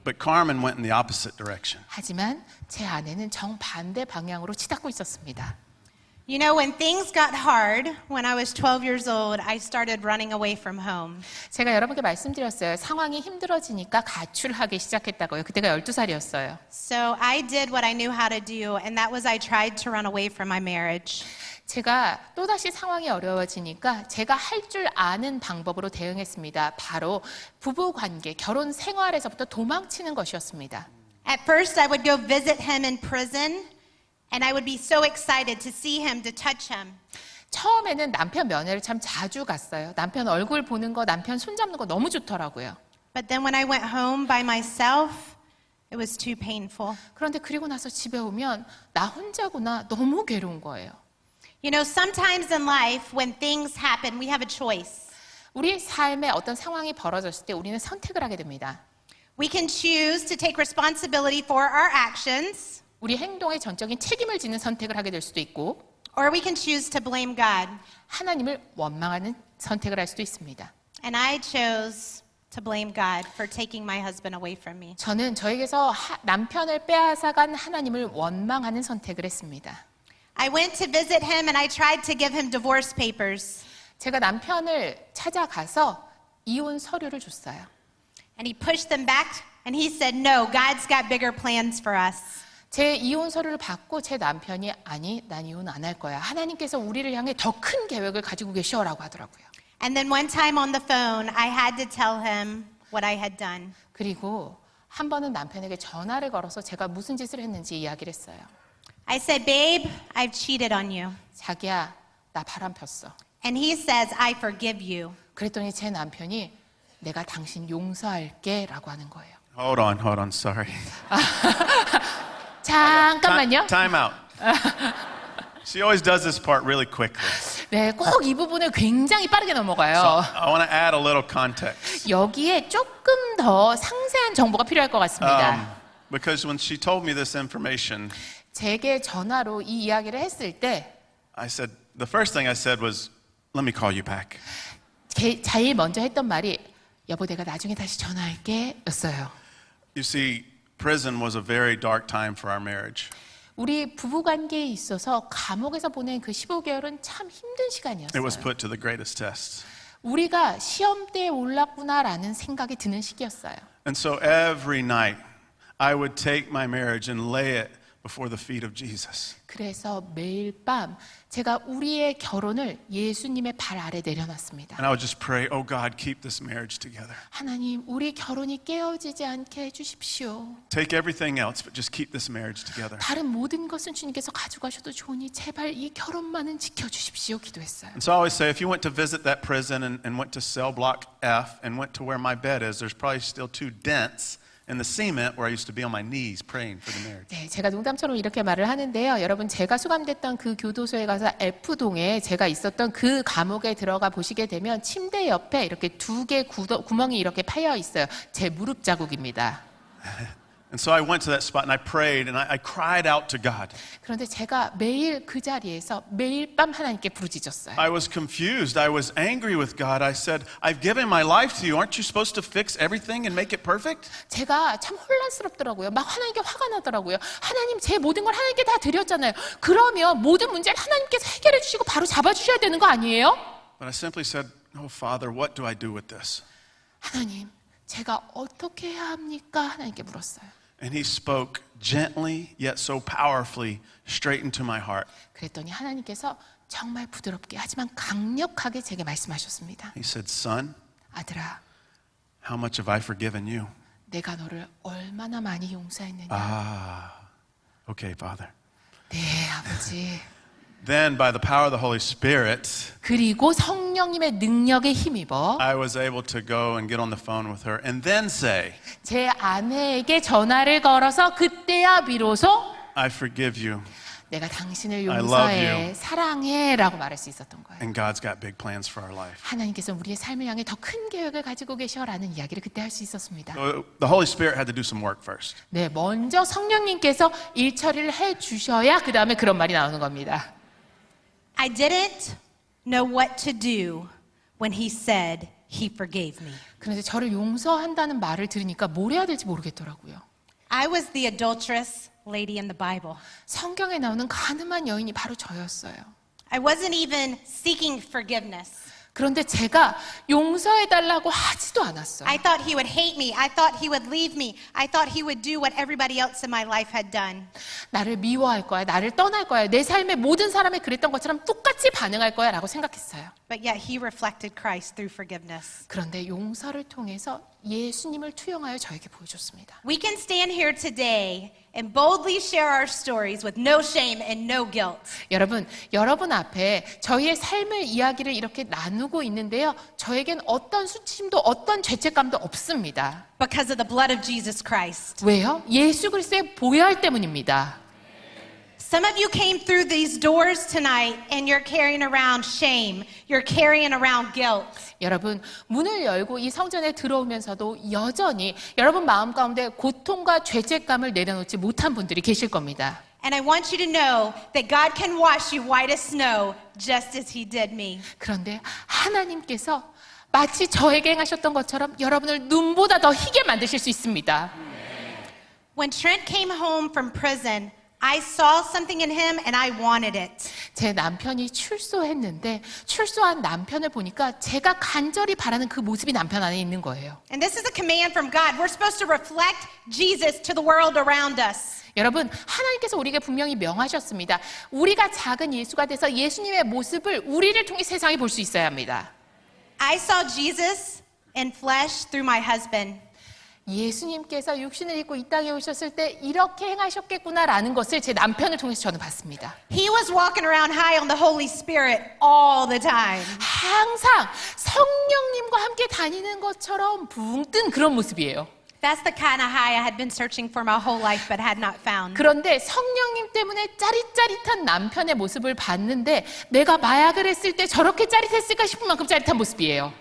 But Carmen went in the opposite direction. 하지만 제 아내는 정반대 방향으로 치닫고 있었습니다. You know, when things got hard, when I was 12 years old, I started running away from home. 제가 여러분께 말씀드렸어요. 상황이 힘들어지니까 가출하기 시작했다고요. 그때가 12살이었어요. So I did what I knew how to do, and that was I tried to run away from my marriage. 제가 또다시 상황이 어려워지니까 제가 할 줄 아는 방법으로 대응했습니다. 바로 부부관계, 결혼 생활에서부터 도망치는 것이었습니다. At first, I would go visit him in prison, and I would be so excited to see him, to touch him. 처음에는 남편 면회를 참 자주 갔어요. 남편 얼굴 보는 거, 남편 손잡는 거 너무 좋더라고요. But then when I went home by myself, it was too painful. 그런데 그리고 나서 집에 오면 나 혼자구나 너무 괴로운 거예요. You know, sometimes in life, when things happen, we have a choice. 우리 삶에 어떤 상황이 벌어졌을 때 우리는 선택을 하게 됩니다. We can choose to take responsibility for our actions, 우리 행동에 전적인 책임을 지는 선택을 하게 될 수도 있고 or we can choose to blame God. 하나님을 원망하는 선택을 할 수도 있습니다. And I chose to blame God for taking my husband away from me. 저는 저에게서 남편을 빼앗아간 하나님을 원망하는 선택을 했습니다. I went to visit him and I tried to give him divorce papers. 제가 남편을 찾아가서 이혼 서류를 줬어요. And he pushed them back and he said, "No, God's got bigger plans for us." 제 이혼 서류를 받고 제 남편이 아니, 난 이혼 안 할 거야. 하나님께서 우리를 향해 더 큰 계획을 가지고 계셔라고 하더라고요. And then one time on the phone, I had to tell him what I had done. 그리고 한 번은 남편에게 전화를 걸어서 제가 무슨 짓을 했는지 이야기를 했어요. I said, "Babe, I've cheated on you." 자기야, 나 바람 폈어. And he says, "I forgive you." 그랬더니 제 남편이 내가 당신 용서할게 라고 하는 거예요. Hold on, sorry. 잠깐만요. Time out. She always does this part really quickly. 네, 꼭 이 부분을 굉장히 빠르게 넘어가요. So I want to add a little context. 여기에 조금 더 상세한 정보가 필요할 것 같습니다. Because when she told me this information, 제게 전화로 이 이야기를 했을 때 I said, the first thing I said was, let me call you back. 제일 먼저 했던 말이 여보 내가 나중에 다시 전화할게 였어요. You see, prison was a very dark time for our marriage. 우리 부부관계에 있어서 감옥에서 보낸 그 15개월은 참 힘든 It was 시간이었어요. put to the greatest test. 우리가 시험대에 올랐구나라는 생각이 드는 시기였어요. And so every night, I would take my marriage and lay it before the feet of Jesus. 그래서 매일 밤 제가 우리의 결혼을 예수님의 발 아래 내려놨습니다. And I would just pray, oh God, keep this marriage together. 하나님, 우리 결혼이 깨어지지 않게 해주십시오. Take everything else, but just keep this marriage together. 다른 모든 것은 주님께서 가져가셔도 좋으니 제발 이 결혼만은 지켜주십시오 기도했어요. And so I always say, if you went to visit that prison and went to cell block F and went to where my bed is, there's probably still 2 dents in the cement where I used to be on my knees praying for the marriage. 네, 제가 농담처럼 이렇게 말을 하는데요. 여러분, 제가 수감됐던 그 교도소에 가서 F동에 제가 있었던 그 감옥에 들어가 보시게 되면 침대 옆에 이렇게 2개 구멍이 이렇게 파여 있어요. 제 무릎 자국입니다. And so I went to that spot and I prayed and I cried out to God. 그런데 제가 매일 그 자리에서 매일 밤 하나님께 부르짖었어요. I was confused. I was angry with God. I said, I've given my life to you. Aren't you supposed to fix everything and make it perfect? 제가 참 혼란스럽더라고요. 막 하나님께 화가 나더라고요. 하나님, 제 모든 걸 하나님께 다 드렸잖아요. 그러면 모든 문제를 하나님께서 해결해 주시고 바로 잡아주셔야 되는 거 아니에요? But I simply said, oh, Father, what do I do with this? 하나님, 제가 어떻게 해야 합니까? 하나님께 물었어요. And he spoke gently yet so powerfully straight into my heart. 그랬더니 하나님께서 정말 부드럽게 하지만 강력하게 제게 말씀하셨습니다. He said, Son, 아들아, how much have I forgiven you? 내가 너를 얼마나 많이 용서했느냐. Okay, Father. 네, 아버지. Then, by the power of the Holy Spirit, 그리고 성령님의 능력에 힘입어 I was able to go and get on the phone with her and then say, 제 아내에게 전화를 걸어서 그때야 비로소 I forgive you 내가 당신을 love 용서해, you. 사랑해 라고 말할 수 있었던 거예요. and God's got big plans for our life. 하나님께서 우리의 삶을 향해 더 큰 계획을 가지고 계셔라는 이야기를 그때 할 수 있었습니다. So the Holy Spirit had to do some work first. 네, 먼저 성령님께서 일 처리를 해 주셔야 그 다음에 그런 말이 나오는 겁니다. I didn't know what to do when he said he forgave me. 그런데 저를 용서한다는 말을 들으니까 뭘 해야 될지 모르겠더라고요. I was the adulterous lady in the Bible. 성경에 나오는 가늠한 여인이 바로 저였어요. I wasn't even seeking forgiveness. 그런데 제가 용서해달라고 하지도 않았어요. I thought he would hate me. I thought he would leave me. I thought he would do what everybody else in my life had done. 나를 미워할 거야, 나를 떠날 거야, 내 삶의 모든 사람이 그랬던 것처럼 똑같이 반응할 거야 라고 생각했어요. But yet he reflected Christ through forgiveness. 그런데 용서를 통해서 예수님을 투영하여 저에게 보여줬습니다. We can stand here today and boldly share our stories with no shame and no guilt. 여러분 앞에 저희의 삶의 이야기를 이렇게 나누고 있는데요. 저에겐 어떤 수치심도 어떤 죄책감도 없습니다. Because of the blood of Jesus Christ. 왜요? 예수 그리스도의 보혈 때문입니다. Some of you came through these doors tonight and you're carrying around shame. You're carrying around guilt. 여러분, 문을 열고 이 성전에 들어오면서도 여전히 여러분 마음 가운데 고통과 죄책감을 내려놓지 못한 분들이 계실 겁니다. And I want you to know that God can wash you white as snow just as he did me. 그런데 하나님께서 마치 저에게 행하셨던 것처럼 여러분을 눈보다 더 희게 만드실 수 있습니다. When Trent came home from prison, I saw something in him and I wanted it. 제 남편이 출소했는데 출소한 남편을 보니까 제가 간절히 바라는 그 모습이 남편 안에 있는 거예요. And this is a command from God. We're supposed to reflect Jesus to the world around us. 여러분, 하나님께서 우리에게 분명히 명하셨습니다. 우리가 작은 예수가 돼서 예수님의 모습을 우리를 통해 세상에 볼 수 있어야 합니다. I saw Jesus in flesh through my husband. 예수님께서 육신을 입고 이 땅에 오셨을 때 이렇게 행하셨겠구나라는 것을 제 남편을 통해서 저는 봤습니다. He was walking around high on the Holy Spirit all the time. 항상 성령님과 함께 다니는 것처럼 붕 뜬 그런 모습이에요. That's the kind of high I had been searching for my whole life but had not found. 그런데 성령님 때문에 짜릿짜릿한 남편의 모습을 봤는데 내가 마약을 했을 때 저렇게 짜릿했을까 싶은 만큼 짜릿한 모습이에요.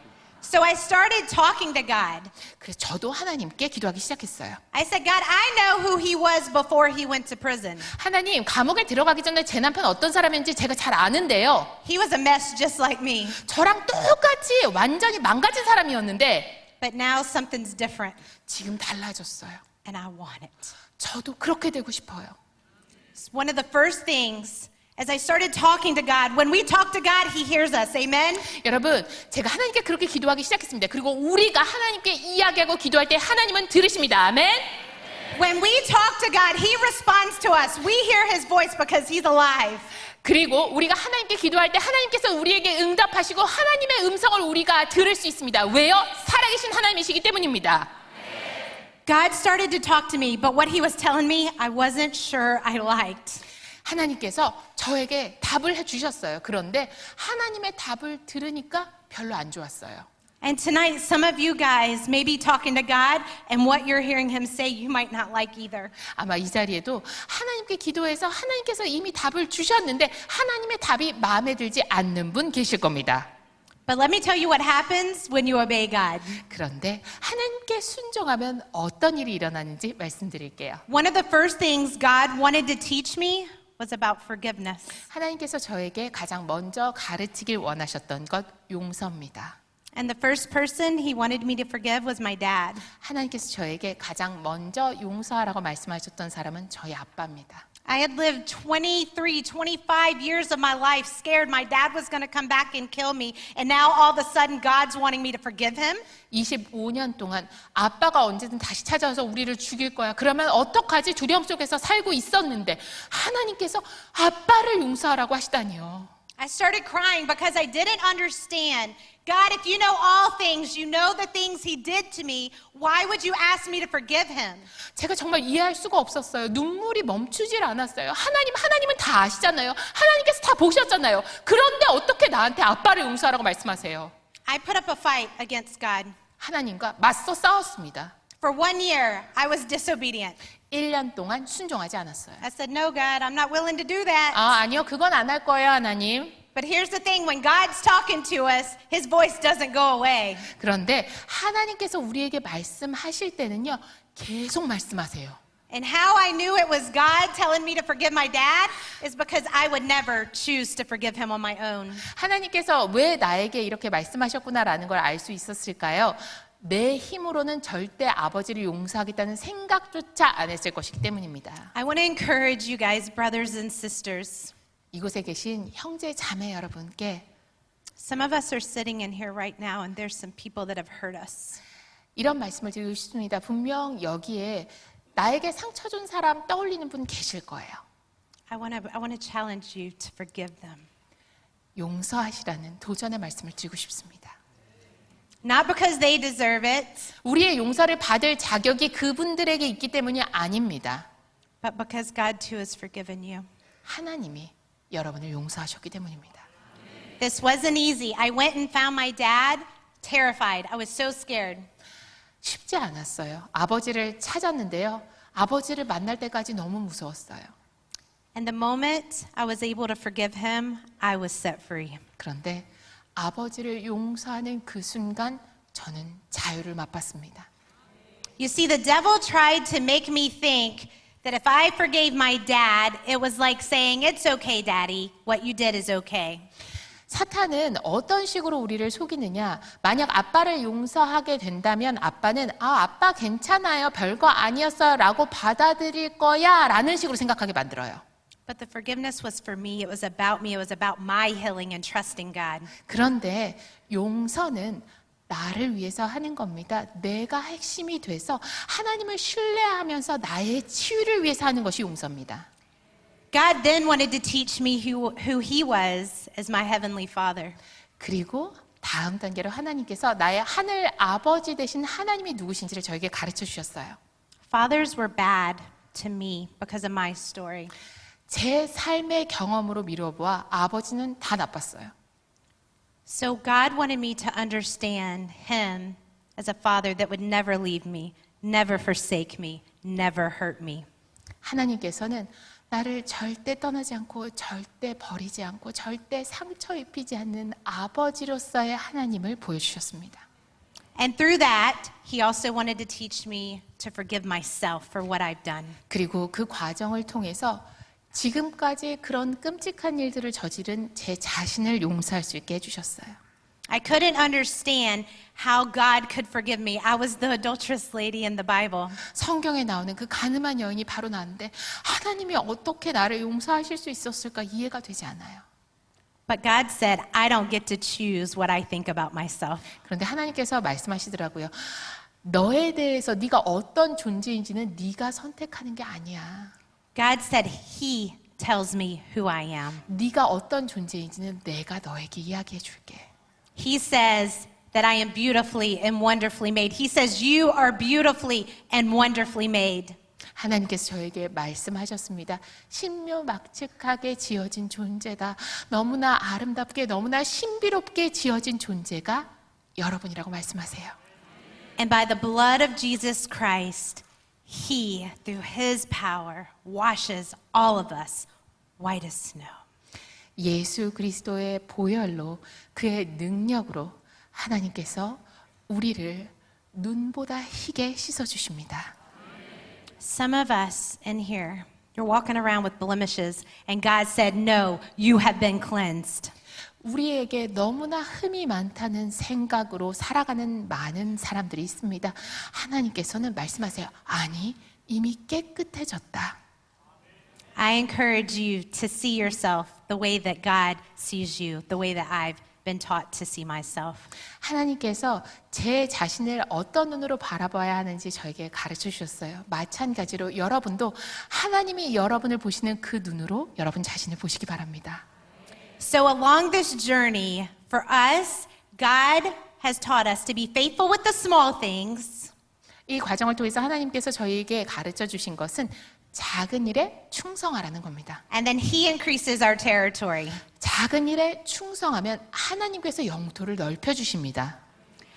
So I started talking to God. 그래서 저도 하나님께 기도하기 시작했어요. I said, God, I know who he was before he went to prison. 하나님, 감옥에 들어가기 전에 제 남편 어떤 사람인지 제가 잘 아는데요. He was a mess just like me. 저랑 똑같이 완전히 망가진 사람이었는데 But now something's different 지금 달라졌어요. and I want it. 저도 그렇게 되고 싶어요. It's one of the first things as I started talking to God. When we talk to God, he hears us. Amen? 여러분, 제가 하나님께 그렇게 기도하기 시작했습니다. 그리고 우리가 하나님께 이야기하고 기도할 때 하나님은 들으십니다. 아멘? When we talk to God, He responds to us. We hear His voice because He's alive. 그리고 우리가 하나님께 기도할 때 하나님께서 우리에게 응답하시고 하나님의 음성을 우리가 들을 수 있습니다. 왜요? 살아계신 하나님이시기 때문입니다. God started to talk to me, but what He was telling me, I wasn't sure I liked. 하나님께서 저에게 답을 해주셨어요. 그런데 하나님의 답을 들으니까 별로 안 좋았어요. And tonight, some of you guys may be talking to God, and what you're hearing Him say, you might not like either. 아마 이 자리에도 하나님께 기도해서 하나님께서 이미 답을 주셨는데 하나님의 답이 마음에 들지 않는 분 계실 겁니다. But let me tell you what happens when you obey God. 그런데 하나님께 순종하면 어떤 일이 일어나는지 말씀드릴게요. One of the first things God wanted to teach me was about forgiveness. 하나님께서 저에게 가장 먼저 가르치길 원하셨던 것 용서입니다. And the first person He wanted me to forgive was my dad. 하나님께서 저에게 가장 먼저 용서하라고 말씀하셨던 사람은 저희 아빠입니다. I had lived 23, 25 years of my life scared my dad was going to come back and kill me. And now all of a sudden God's wanting me to forgive him. 25년 동안 아빠가 언제든 다시 찾아와서 우리를 죽일 거야. 그러면 어떡하지? 두려움 속에서 살고 있었는데 하나님께서 아빠를 용서하라고 하시다니요. I started crying because I didn't understand. God, if you know all things, you know the things He did to me, why would you ask me to forgive him? 제가 정말 이해할 수가 없었어요. 눈물이 멈추질 않았어요. 하나님은 다 아시잖아요. 하나님께서 다 보셨잖아요. 그런데 어떻게 나한테 아빠를 용서하라고 말씀하세요? I put up a fight against God. 하나님과 맞서 싸웠습니다. For 1 year, I was disobedient. 1년 동안 순종하지 않았어요. I said, no, God, I'm not willing to do that. 아니요. 그건 안 할 거예요, 하나님. But here's the thing, when God's talking to us, His voice doesn't go away. 그런데 하나님께서 우리에게 말씀하실 때는요. 계속 말씀하세요. And how I knew it was God telling me to forgive my dad is because I would never choose to forgive him on my own. 하나님께서 왜 나에게 이렇게 말씀하셨구나라는 걸 알 수 있었을까요? 내 힘으로는 절대 아버지를 용서하겠다는 생각조차 안 했을 것이기 때문입니다. I want to encourage you guys, brothers and sisters. 이곳에 계신 형제 자매 여러분께 Some of us are sitting in here right now and there's some people that have hurt us. 이런 말씀을 드리고 싶습니다. 분명 여기에 나에게 상처 준 사람 떠올리는 분 계실 거예요. I want to challenge you to forgive them. 용서하시라는 도전의 말씀을 드리고 싶습니다. Not because they deserve it, 우리의 용서를 받을 자격이 그분들에게 있기 때문이 아닙니다. but because God too has forgiven you. 하나님이 여러분을 용서하셨기 때문입니다. This wasn't easy. I went and found my dad terrified. I was so scared. 쉽지 않았어요. 아버지를 찾았는데요. 아버지를 만날 때까지 너무 무서웠어요. And the moment I was able to forgive him, I was set free. 그런데 아버지를 용서하는 그 순간 저는 자유를 맛봤습니다. You see, the devil tried to make me think that if I forgave my dad, it was like saying, it's okay, daddy. What you did is okay. 사탄은 어떤 식으로 우리를 속이느냐? 만약 아빠를 용서하게 된다면 아빠는 아빠 괜찮아요. 별거 아니었어요. 라고 받아들일 거야. 라는 식으로 생각하게 만들어요. But the forgiveness was for me. It was about me. It was about my healing and trusting God. 그런데 용서는 나를 위해서 하는 겁니다. 내가 핵심이 돼서 하나님을 신뢰하면서 나의 치유를 위해서 하는 것이 용서입니다. God then wanted to teach me who He was as my heavenly Father. 그리고 다음 단계로 하나님께서 나의 하늘 아버지 되신 하나님이 누구신지를 저에게 가르쳐 주셨어요. Fathers were bad to me because of my story. 제 삶의 경험으로 미뤄보아 아버지는 다 나빴어요. So God wanted me to understand Him as a father that would never leave me, never forsake me, never hurt me. 하나님께서는 나를 절대 떠나지 않고 절대 버리지 않고 절대 상처 입히지 않는 아버지로서의 하나님을 보여주셨습니다. And through that, He also wanted to teach me to forgive myself for what I've done. 그리고 그 과정을 통해서 지금까지 그런 끔찍한 일들을 저지른 제 자신을 용서할 수 있게 해주셨어요. I couldn't understand how God could forgive me. I was the adulterous lady in the Bible. 성경에 나오는 그 가늠한 여인이 바로 나는데 하나님이 어떻게 나를 용서하실 수 있었을까 이해가 되지 않아요. But God said, I don't get to choose what I think about myself. 그런데 하나님께서 말씀하시더라고요. 너에 대해서 네가 어떤 존재인지는 네가 선택하는 게 아니야. God said He tells me who I am. 네가 어떤 존재인지는 내가 너에게 이야기해 줄게. He says that I am beautifully and wonderfully made. He says you are beautifully and wonderfully made. 하나님께서 저에게 말씀하셨습니다. 신묘막측하게 지어진 존재다. 너무나 아름답게 너무나 신비롭게 지어진 존재가 여러분이라고 말씀하세요. And by the blood of Jesus Christ, He, through His power, washes all of us white as snow. 예수 그리스도의 보혈로 그의 능력으로 하나님께서 우리를 눈보다 희게 씻어 주십니다. Some of us in here, you're walking around with blemishes, and God said, no, you have been cleansed. 우리에게 너무나 흠이 많다는 생각으로 살아가는 많은 사람들이 있습니다. 하나님께서는 말씀하세요. 아니, 이미 깨끗해졌다. I encourage you to see yourself the way that God sees you, the way that I've been taught to see myself. 하나님께서 제 자신을 어떤 눈으로 바라봐야 하는지 저에게 가르쳐 주셨어요. 마찬가지로 여러분도 하나님이 여러분을 보시는 그 눈으로 여러분 자신을 보시기 바랍니다. So along this journey, for us, God has taught us to be faithful with the small things. 이 과정을 통해서 하나님께서 저희에게 가르쳐 주신 것은 작은 일에 충성하라는 겁니다. And then He increases our territory. 작은 일에 충성하면 하나님께서 영토를 넓혀 주십니다.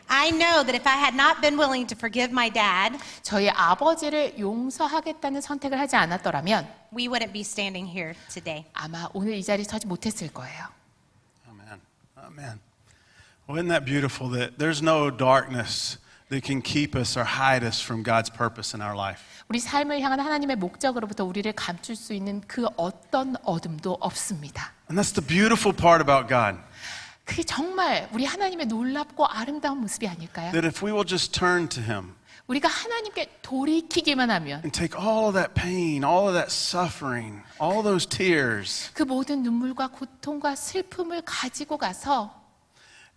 I know that if I had not been willing to forgive my dad, 저희 아버지를 용서하겠다는 선택을 하지 않았더라면 we wouldn't be standing here today. 아마 오늘 이 자리에 서지 못했을 거예요. Amen. Amen. Well, isn't that beautiful that there's no darkness that can keep us or hide us from God's purpose in our life? 우리 삶을 향한 하나님의 목적으로부터 우리를 감출 수 있는 그 어떤 어둠도 없습니다. And that's the beautiful part about God. 그게 정말 우리 하나님의 놀랍고 아름다운 모습이 아닐까요? That if we will just turn to Him 우리가 하나님께 돌이키기만 하면 and take all of that pain, all of that suffering, all those tears, 그 모든 눈물과 고통과 슬픔을 가지고 가서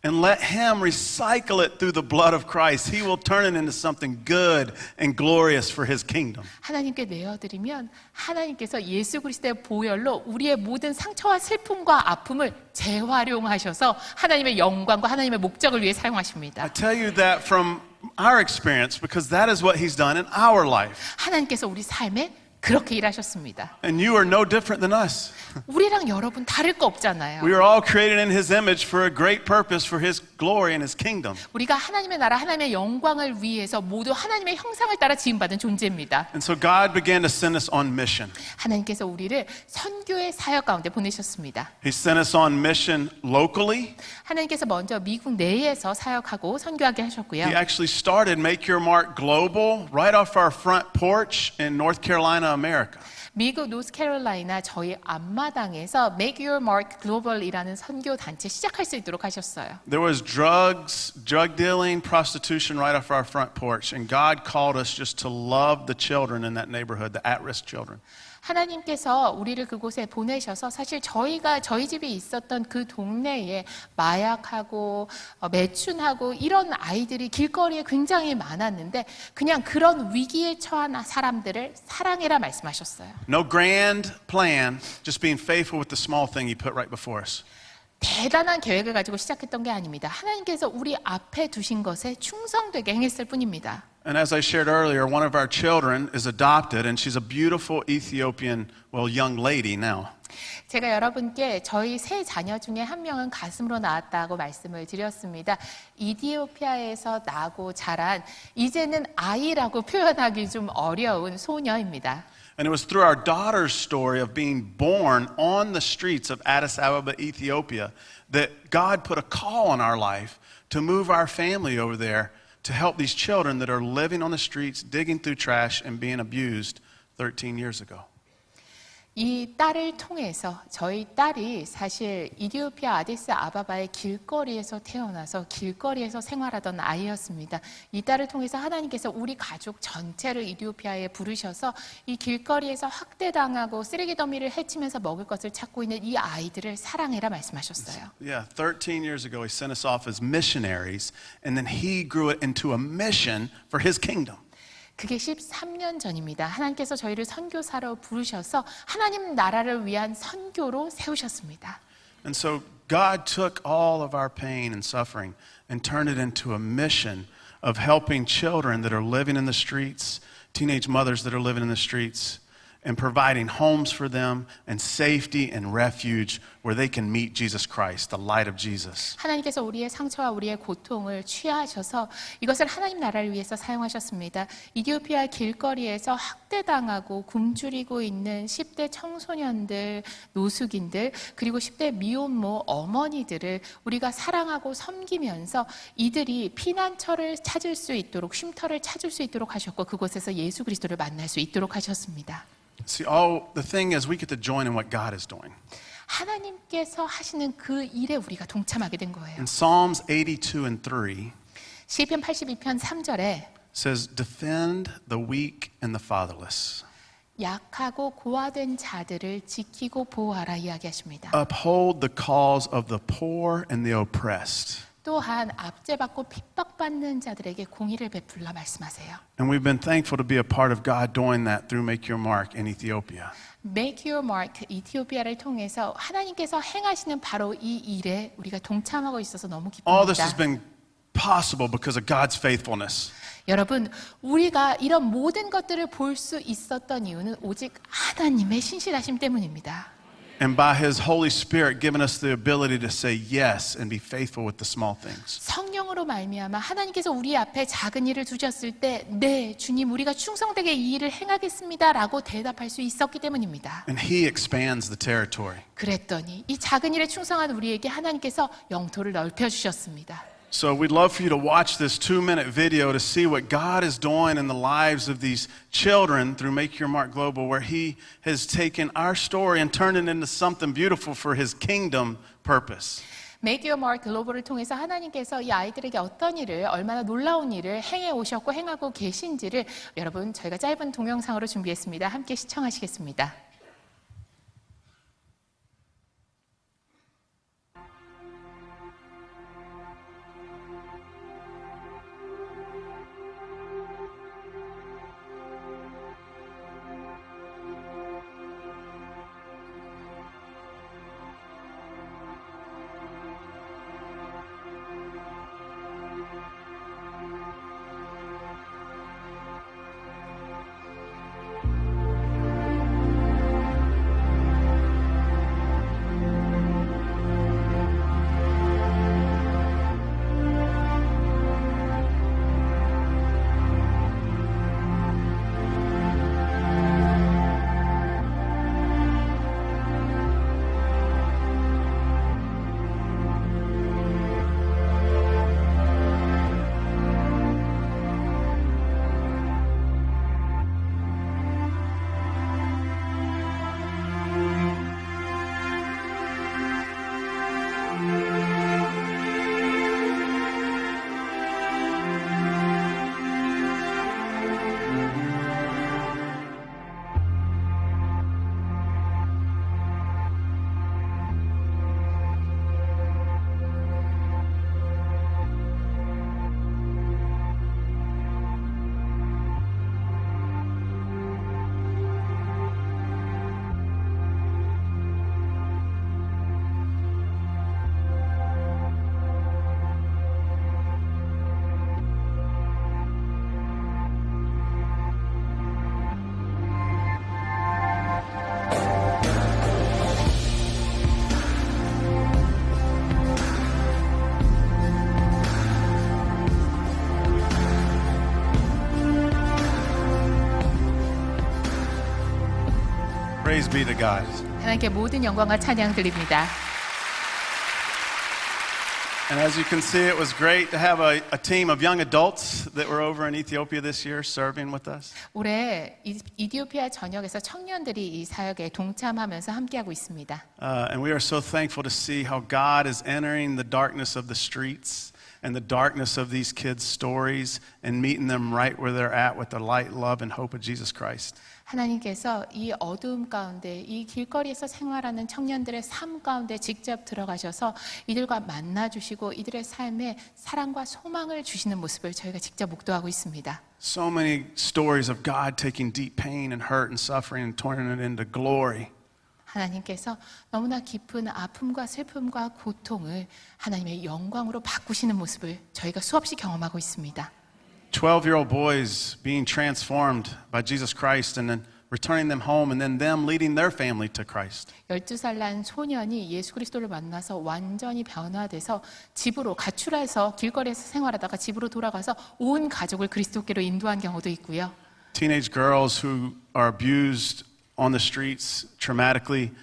and let Him recycle it through the blood of Christ, He will turn it into something good and glorious for His kingdom. 하나님께 내어드리면 하나님께서 예수 그리스도의 보혈로 우리의 모든 상처와 슬픔과 아픔을 재활용하셔서 하나님의 영광과 하나님의 목적을 위해 I 사용하십니다. tell you that from our experience because that is what He's done in our life. 하나님께서 우리 삶에 그렇게 일하셨습니다. And you are no different than us. 우리랑 여러분 다를 거 없잖아요. We are all created in His image for a great purpose for His glory and His kingdom. 우리가 하나님의 나라, 하나님의 영광을 위해서 모두 하나님의 형상을 따라 지음받은 존재입니다. And so God began to send us on mission. 하나님께서 우리를 선교의 사역 가운데 보내셨습니다. He sent us on mission locally. 하나님께서 먼저 미국 내에서 사역하고 선교하게 하셨고요. He actually started Make Your Mark Global right off our front porch in North Carolina, America. 미국 노스캐롤라이나 저희 앞마당에서 Make Your Mark Global이라는 선교 단체 시작할 수 있도록 하셨어요. There was drugs, drug dealing, prostitution right off our front porch. And God called us just to love the children in that neighborhood, the at-risk children. 하나님께서 우리를 그곳에 보내셔서 사실 저희 집이 있었던 그 동네에 마약하고 매춘하고 이런 아이들이 길거리에 굉장히 많았는데 그냥 그런 위기에 처한 사람들을 사랑해라 말씀하셨어요. No grand plan, just being faithful with the small thing He put right before us. 대단한 계획을 가지고 시작했던 게 아닙니다. 하나님께서 우리 앞에 두신 것에 충성되게 행했을 뿐입니다. And as I shared earlier, one of our children is adopted, and she's a beautiful Ethiopian, young lady now. 제가 여러분께 저희 세 자녀 중에 한 명은 가슴으로 낳았다고 말씀을 드렸습니다. 이디오피아에서 나고 자란 이제는 아이라고 표현하기 좀 어려운 소녀입니다. And it was through our daughter's story of being born on the streets of Addis Ababa, Ethiopia, that God put a call on our life to move our family over there to help these children that are living on the streets, digging through trash, and being abused 13 years ago. 이 딸을 통해서 저희 딸이 사실 이디오피아 아디스 아바바의 길거리에서 태어나서 길거리에서 생활하던 아이였습니다. 이 딸을 통해서 하나님께서 우리 가족 전체를 이디오피아에 부르셔서 이 길거리에서 학대당하고 쓰레기 더미를 헤치면서 먹을 것을 찾고 있는 이 아이들을 사랑해라 말씀하셨어요. Yeah, 13 years ago, he sent us off as missionaries, and then he grew it into a mission for his kingdom. 그게 13년 전입니다. 하나님께서 저희를 선교사로 부르셔서 하나님 나라를 위한 선교로 세우셨습니다. And so God took all of our pain and suffering and turned it into a mission of helping children that are living in the streets, teenage mothers that are living in the streets, and providing homes for them and safety and refuge where they can meet Jesus Christ, the light of Jesus. 하나님께서 우리의 상처와 우리의 고통을 취하셔서 이것을 하나님 나라를 위해서 사용하셨습니다. 이디오피아 길거리에서 학대당하고 굶주리고 있는 10대 청소년들, 노숙인들, 그리고 10대 미혼모 어머니들을 우리가 사랑하고 섬기면서 이들이 피난처를 찾을 수 있도록, 쉼터를 찾을 수 있도록 하셨고 그곳에서 예수 그리스도를 만날 수 있도록 하셨습니다. See, the thing is we get to join in what God is doing. 하나님께서 하시는 그 일에 우리가 동참하게 된 거예요. In Psalms 82 and 3, 시편 82편 3절에 says, defend the weak and the fatherless. 약하고 고아된 자들을 지키고 보호하라 이야기하십니다. Uphold the cause of the poor and the oppressed. 또한 압제받고 핍박받는 자들에게 공의를 베풀라 말씀하세요. And we've been thankful to be a part of God doing that through Make Your Mark in Ethiopia. Make Your Mark 이티오피아를 통해서 하나님께서 행하시는 바로 이 일에 우리가 동참하고 있어서 너무 All this has 기쁩니다. been possible because of God's faithfulness. 여러분, 우리가 이런 모든 것들을 볼 수 있었던 이유는 오직 하나님의 신실하심 때문입니다. And by His Holy Spirit giving us the ability to say yes and be faithful with the small things. 성령으로 말미암아 하나님께서 우리 앞에 작은 일을 두셨을 때 네, 주님 우리가 충성되게 이 일을 행하겠습니다라고 대답할 수 있었기 때문입니다. And He expands the territory. 그랬더니 이 작은 일에 충성한 우리에게 하나님께서 영토를 넓혀 주셨습니다. So we'd love for you to watch this 2-minute video to see what God is doing in the lives of these children through Make Your Mark Global, where He has taken our story and turned it into something beautiful for His kingdom purpose. Make Your Mark 글로벌을 통해서 하나님께서 이 아이들에게 어떤 일을 얼마나 놀라운 일을 행해 오셨고 행하고 계신지를 여러분 저희가 짧은 동영상으로 준비했습니다. 함께 시청하시겠습니다. Praise be to God. 하나님께 모든 영광과 찬양 드립니다. And as you can see, it was great to have a team of young adults that were over in Ethiopia this year serving with us. 올해 이디오피아 전역에서 청년들이 이 사역에 동참하면서 함께하고 있습니다. And we are so thankful to see how God is entering the darkness of the streets and the darkness of these kids' stories and meeting them right where they're at with the light, love, and hope of Jesus Christ. 하나님께서 이 어두움 가운데 이 길거리에서 생활하는 청년들의 삶 가운데 직접 들어가셔서 이들과 만나 주시고 이들의 삶에 사랑과 소망을 주시는 모습을 저희가 직접 목도하고 있습니다. So many stories of God taking deep pain and hurt and suffering and turning it into glory. 하나님께서 너무나 깊은 아픔과 슬픔과 고통을 하나님의 영광으로 바꾸시는 모습을 저희가 수없이 경험하고 있습니다. 12-year-old boys being transformed by Jesus Christ and then returning them home and then them leading their family to Christ. 12살 난 소년이 예수 그리스도를 만나서 완전히 변화돼서 집으로 가출해서 길거리에서 생활하다가 집으로 돌아가서 온 가족을 그리스도께로 인도한 경우도 있고요. Teenage girls who are abused on the streets traumatically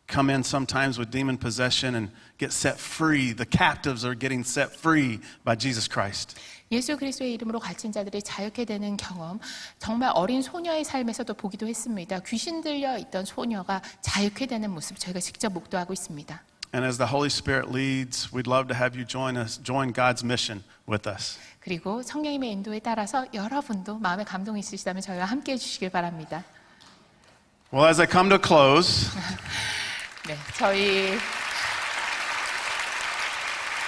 come in sometimes with demon possession and get set free. The captives are getting set free by Jesus Christ. 예수 그리스도의 이름으로 갇힌 자들이 자유케 되는 경험, 정말 어린 소녀의 삶에서도 보기도 했습니다. 귀신 들려 있던 소녀가 자유케 되는 모습 저희가 직접 목도하고 있습니다. And as the Holy Spirit leads, we'd love to have you join God's mission with us. 그리고 성령님의 인도에 따라서 여러분도 마음에 감동이 있으시다면 저희와 함께해 주시길 바랍니다. Well, as I come to a close, 네, 저희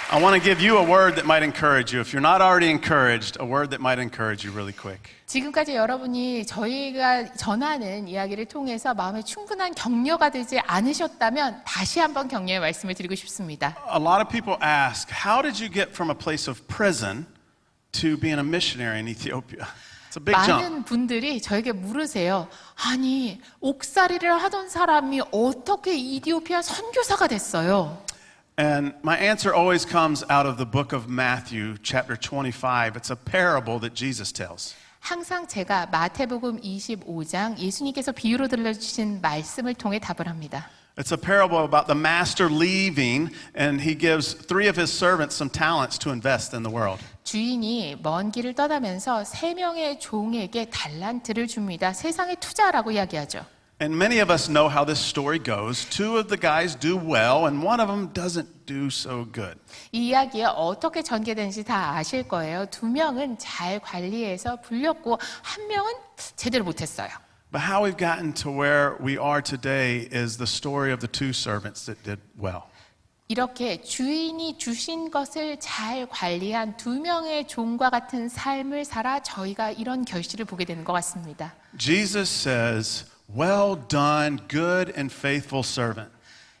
I want to give you a word that might encourage you. If you're not already encouraged, a word that might encourage you really quick. 지금까지 여러분이 저희가 전하는 이야기를 통해서 마음에 충분한 격려가 되지 않으셨다면 다시 한번 격려의 말씀을 드리고 싶습니다. A lot of people ask, how did you get from a place of prison to being a missionary in Ethiopia? It's a big jump. 많은 분들이 저에게 물으세요. 아니, 옥살이를 하던 사람이 어떻게 이디오피아 선교사가 됐어요? And my answer always comes out of the book of Matthew, chapter 25. It's a parable that Jesus tells. 항상 제가 마태복음 25장 예수님께서 비유로 들려주신 말씀을 통해 답을 합니다. It's a parable about the master leaving, and he gives 3 of his servants some talents to invest in the world. 주인이 먼 길을 떠나면서 3명의 종에게 달란트를 줍니다. 세상에 투자라고 이야기하죠. And many of us know how this story goes. 2 of the guys do well, and 1 of them doesn't do so good. 이 이야기가 어떻게 전개되는지 다 아실 거예요. 2명은 잘 관리해서 불렸고 1명은 제대로 못했어요. But how we've gotten to where we are today is the story of the 2 servants that did well. 이렇게 주인이 주신 것을 잘 관리한 2명의 종과 같은 삶을 살아 저희가 이런 결실을 보게 되는 것 같습니다. Jesus says, "Well done, good and faithful servant."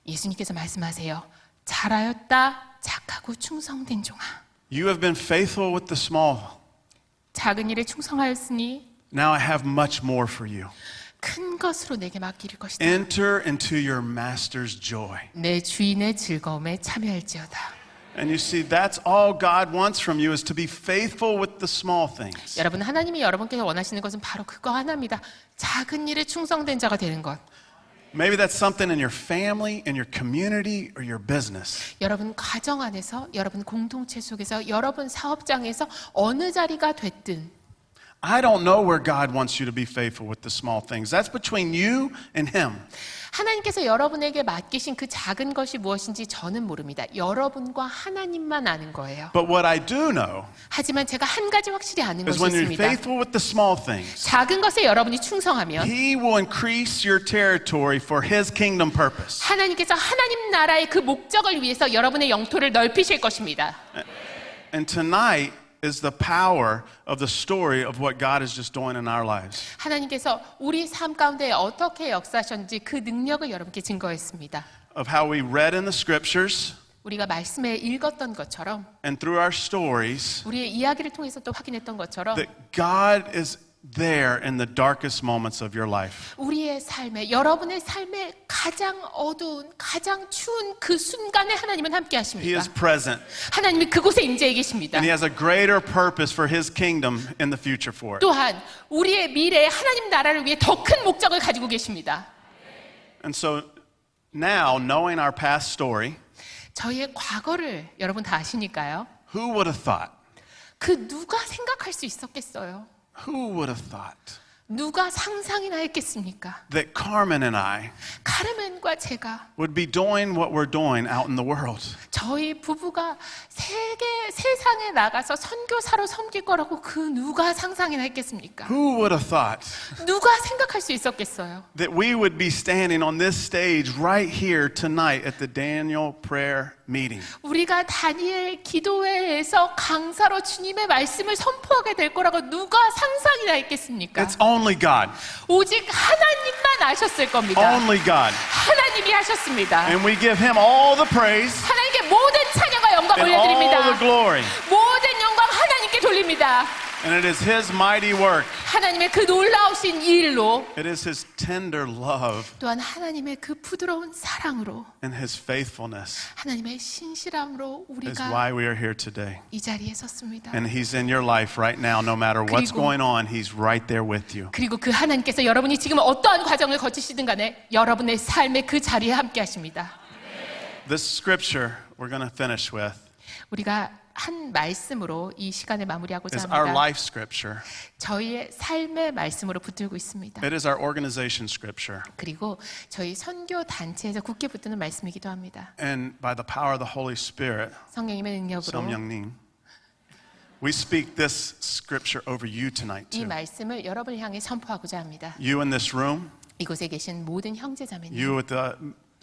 예수님께서 말씀하세요. 잘하였다, 착하고 충성된 종아. You have been faithful with the small. 작은 일에 충성하였으니 Now I have much more for you. 큰 것으로 내게 맡길 것이다. Enter into your master's joy. 내 주인의 즐거움에 참여할지어다. And you see, that's all God wants from you is to be faithful with the small things. 여러분, 하나님이 여러분께서 원하시는 것은 바로 그거 하나입니다. 작은 일에 충성된 자가 되는 것. Maybe that's something in your family, in your community, or your business. 여러분 가정 안에서, 여러분 공동체 속에서, 여러분 사업장에서 어느 자리가 됐든 I don't know where God wants you to be faithful with the small things. That's between you and Him. 하나님께서 여러분에게 맡기신 그 작은 것이 무엇인지 저는 모릅니다. 여러분과 하나님만 아는 거예요. But what I do know 하지만 제가 한 가지 확실히 아는 is 것이 when you're 있습니다. faithful with the small things, 작은 것에 여러분이 충성하면 He will increase your territory for His kingdom purpose. 하나님께서 하나님 나라의 그 목적을 위해서 여러분의 영토를 넓히실 것입니다. And tonight is the power of the story of what God is just doing in our lives. 하나님께서 우리 삶 가운데 어떻게 역사하셨는지 그 능력을 여러분께 증거했습니다. Of how we read in the scriptures 우리가 말씀에 읽었던 것처럼 and through our stories 우리의 이야기를 통해서 또 확인했던 것처럼 that God is there in the darkest moments of your life. 우리의 삶에 여러분의 삶에 가장 어두운 가장 추운 그 순간에 하나님은 함께 He 하십니다. is present 하나님이 그곳에 임재해 계십니다. and He has a greater purpose for His kingdom in the future for it. 또한 우리의 미래에 하나님 나라를 위해 더 큰 목적을 가지고 계십니다. And so now, knowing our past story, 저희의 과거를 여러분 다 아시니까요. Who would have thought? 그 누가 생각할 수 있었겠어요? Who would have thought 누가 상상이나 했겠습니까? that Carmen and I 카르멘과 제가 would be doing what we're doing out in the world? 저희 부부가 세상에 나가서 선교사로 섬길 거라고 그 누가 상상이나 했겠습니까? Who would have thought 누가 생각할 수 있었겠어요? that we would be standing on this stage right here tonight at the Daniel prayer meeting? 우리가 다니엘 기도회에서 강사로 주님의 말씀을 선포하게 될 거라고 누가 상상이나 했겠습니까? It's only God. 오직 하나님만 아셨을 겁니다. Only God. 하나님이 하셨습니다. And we give him all the praise 하나님께 모든 찬양과 영광 and all the 올려드립니다. glory. 모든 영광 하나님께 돌립니다. And it is his mighty work. 하나님의 그 놀라우신 일로 It is his tender love 또한 하나님의 그 부드러운 사랑으로 and his faithfulness 하나님의 신실함으로 is 우리가 why we are here today. 이 자리에 섰습니다. And he's in your life right now. No matter what's 그리고- going on, he's right there with you. 그리고 그 하나님께서 여러분이 지금 어떠한 과정을 거치시든 간에 여러분의 삶의 그 자리에 함께 하십니다. This scripture we're going to finish with 우리가 한 말씀으로 이 시간을 마무리하고자 is our 합니다. life scripture. 저희의 삶의 말씀으로 붙들고 있습니다. It is our organization scripture. 그리고 저희 선교 단체에서 굳게 붙드는 말씀이기도 합니다. And by the power of the Holy Spirit, 성령님의 능력으로 Samyangnim, we speak this scripture over you tonight 이 too. 말씀을 여러분을 향해 선포하고자 합니다. You in this room, 이곳에 계신 모든 형제자매님 you with the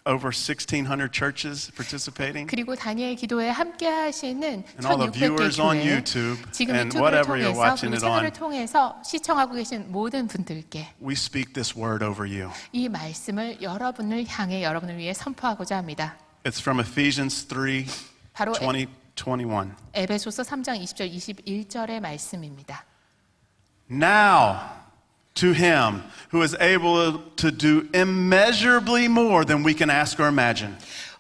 over 1,600 churches participating, 그리고 다니엘 기도에 함께 하시는 and all the 1600개 viewers on 교회 YouTube, 지금 and 유튜브를 whatever you're 통해서 watching 그리고 it on, 채널을 통해서 시청하고 계신 모든 분들께 we speak this word over you. 이 말씀을 여러분을 향해 여러분을 위해 선포하고자 합니다. It's from Ephesians 3, 바로 20, 21. 에베소서 3장 20절 21절의 말씀입니다. Now, to him who is able to do immeasurably more than we can ask or imagine.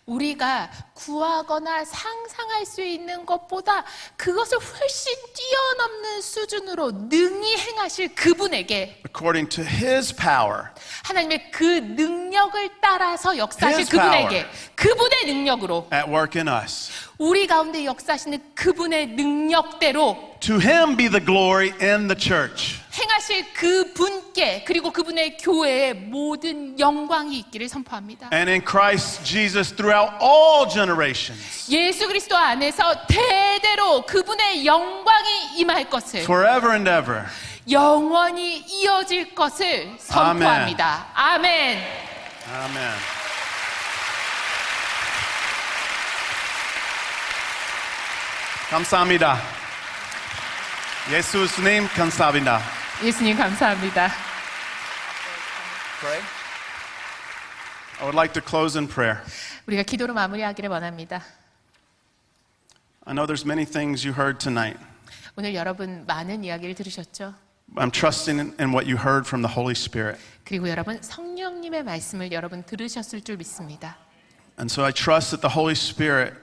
우리가 구하거나 상상할 수 있는 것보다 그것을 훨씬 뛰어넘는 수준으로 능히 행하실 그분에게 According to his power, 하나님의 그 능력을 따라서 역사하실 His 그분에게 그분의 능력으로 at work in us. 우리 가운데 역사하시는 그분의 능력대로 To him be the glory in the church. 행하실 그분께 그리고 그분의 교회에 모든 영광이 있기를 선포합니다. And in Christ Jesus throughout all generations, 예수 그리스도 안에서 대대로 그분의 영광이 임할 것을 forever and ever. 영원히 이어질 것을 선포합니다. 아멘. Amen. 감사합니다. 예수님 감사합니다. 예수님 감사합니다. Pray. I would like to close in prayer. 우리가 기도로 마무리하기를 원합니다. I know there's many things you heard tonight. 오늘 여러분 많은 이야기를 들으셨죠? I'm trusting in what you heard from the Holy Spirit. 그리고 여러분 성령님의 말씀을 여러분 들으셨을 줄 믿습니다. And so I trust that the Holy Spirit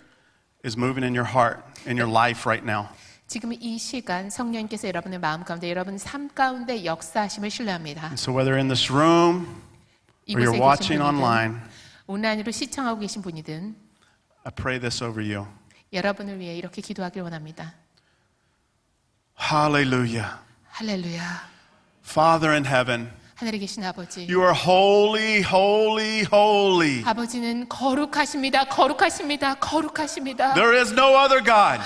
is moving in your heart, in your life right now. 지금 이 시간 성령님께서 여러분의 마음 가운데 여러분 삶 가운데 역사하심을 신뢰합니다. And so whether in this room or 이곳에 you're 계신 watching 분이든 online, 온라인으로 시청하고 계신 분이든 I pray this over you. 여러분을 위해 이렇게 기도하길 원합니다. Hallelujah. 할렐루야. Father in heaven, 하늘에 계신 아버지. you are holy, holy, holy. 아버지는 거룩하십니다. 거룩하십니다. 거룩하십니다. There is no other God.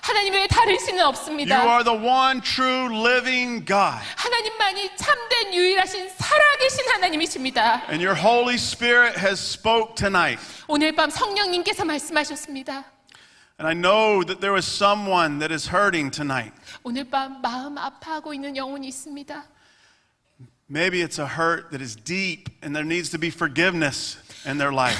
하나님 외에 다를 수는 You 없습니다. are the one true living God. 하나님만이 참된 유일하신 살아계신 하나님이십니다. And your Holy Spirit has spoke tonight. 오늘 밤 성령님께서 말씀하셨습니다. And I know that there is someone that is hurting tonight. 오늘 밤 마음 아파하고 있는 영혼이 있습니다. Maybe it's a hurt that is deep and there needs to be forgiveness in their life.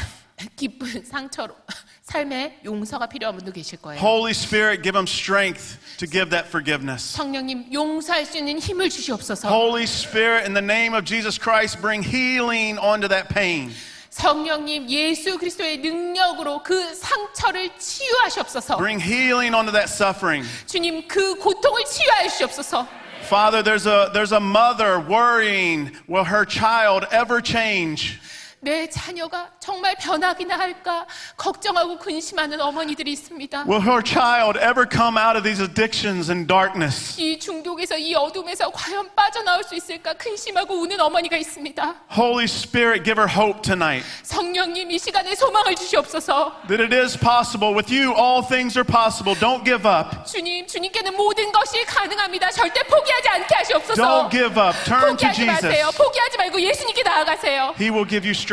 깊은 상처로 삶에 용서가 필요한 분도 계실 거예요. Holy Spirit, give them strength to give that forgiveness. 성령님 용서할 수 있는 힘을 주시옵소서. Holy Spirit, in the name of Jesus Christ, bring healing onto that pain. 성령님 예수 그리스도의 능력으로 그 상처를 치유하시옵소서. Bring healing onto that suffering. 주님 그 고통을 치유하여 주시옵소서. Father, there's a mother worrying, will her child ever change? 내 자녀가 정말 변하기나 할까 걱정하고 근심하는 어머니들이 있습니다. Will her child ever come out of these addictions and darkness? 이 중독에서 이 어둠에서 과연 빠져나올 수 있을까 근심하고 우는 어머니가 있습니다. Holy Spirit, give her hope tonight. 성령님 이 시간에 소망을 주시옵소서. That it is possible. With you, all things are possible. Don't give up. 주님께는 모든 것이 가능합니다. 절대 포기하지 않게 하시옵소서. Don't give up. Turn to 포기하지 마세요. Jesus. 포기하지 말고 예수님께 나아가세요. He will give you strength.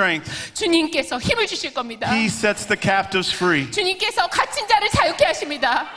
주님께서 힘을 주실 겁니다. He sets the captives free. 주님께서 갇힌 자를 자유케 하십니다.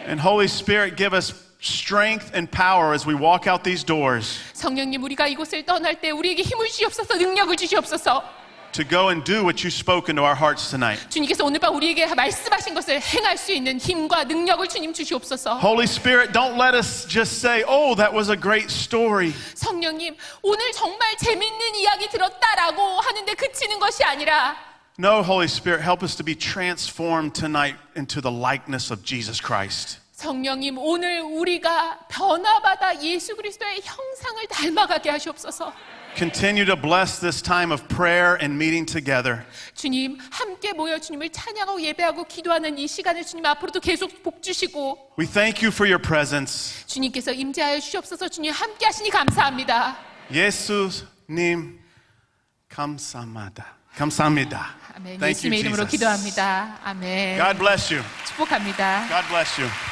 And Holy Spirit, give us strength and power as we walk out these doors 성령님 우리가 이곳을 떠날 때 우리에게 힘을 주시옵소서. 능력을 주시옵소서. to go and do what you spoke into our hearts tonight. 주님께서 오늘 밤 우리에게 말씀하신 것을 행할 수 있는 힘과 능력을 주님 주시옵소서. Holy Spirit, don't let us just say, oh, that was a great story. 성령님 오늘 정말 재밌는 이야기 들었다라고 하는데 그치는 것이 아니라 No, Holy Spirit, help us to be transformed tonight into the likeness of Jesus Christ. 성령님 오늘 우리가 변화받아 예수 그리스도의 형상을 닮아가게 하시옵소서. Continue to bless this time of prayer and meeting together. 주님 함께 모여 주님을 찬양하고 예배하고 기도하는 이 시간을 주님 앞으로도 계속 복 주시고 We thank you for your presence. 주님께서 임재하여 주시옵소서. 주님 함께 하시니 감사합니다. 예수님 감사합니다. 감사합니다. 아멘. Thank you, 예수님의 이름으로 Jesus. 기도합니다. 아멘. God bless you. 축복합니다. God bless you.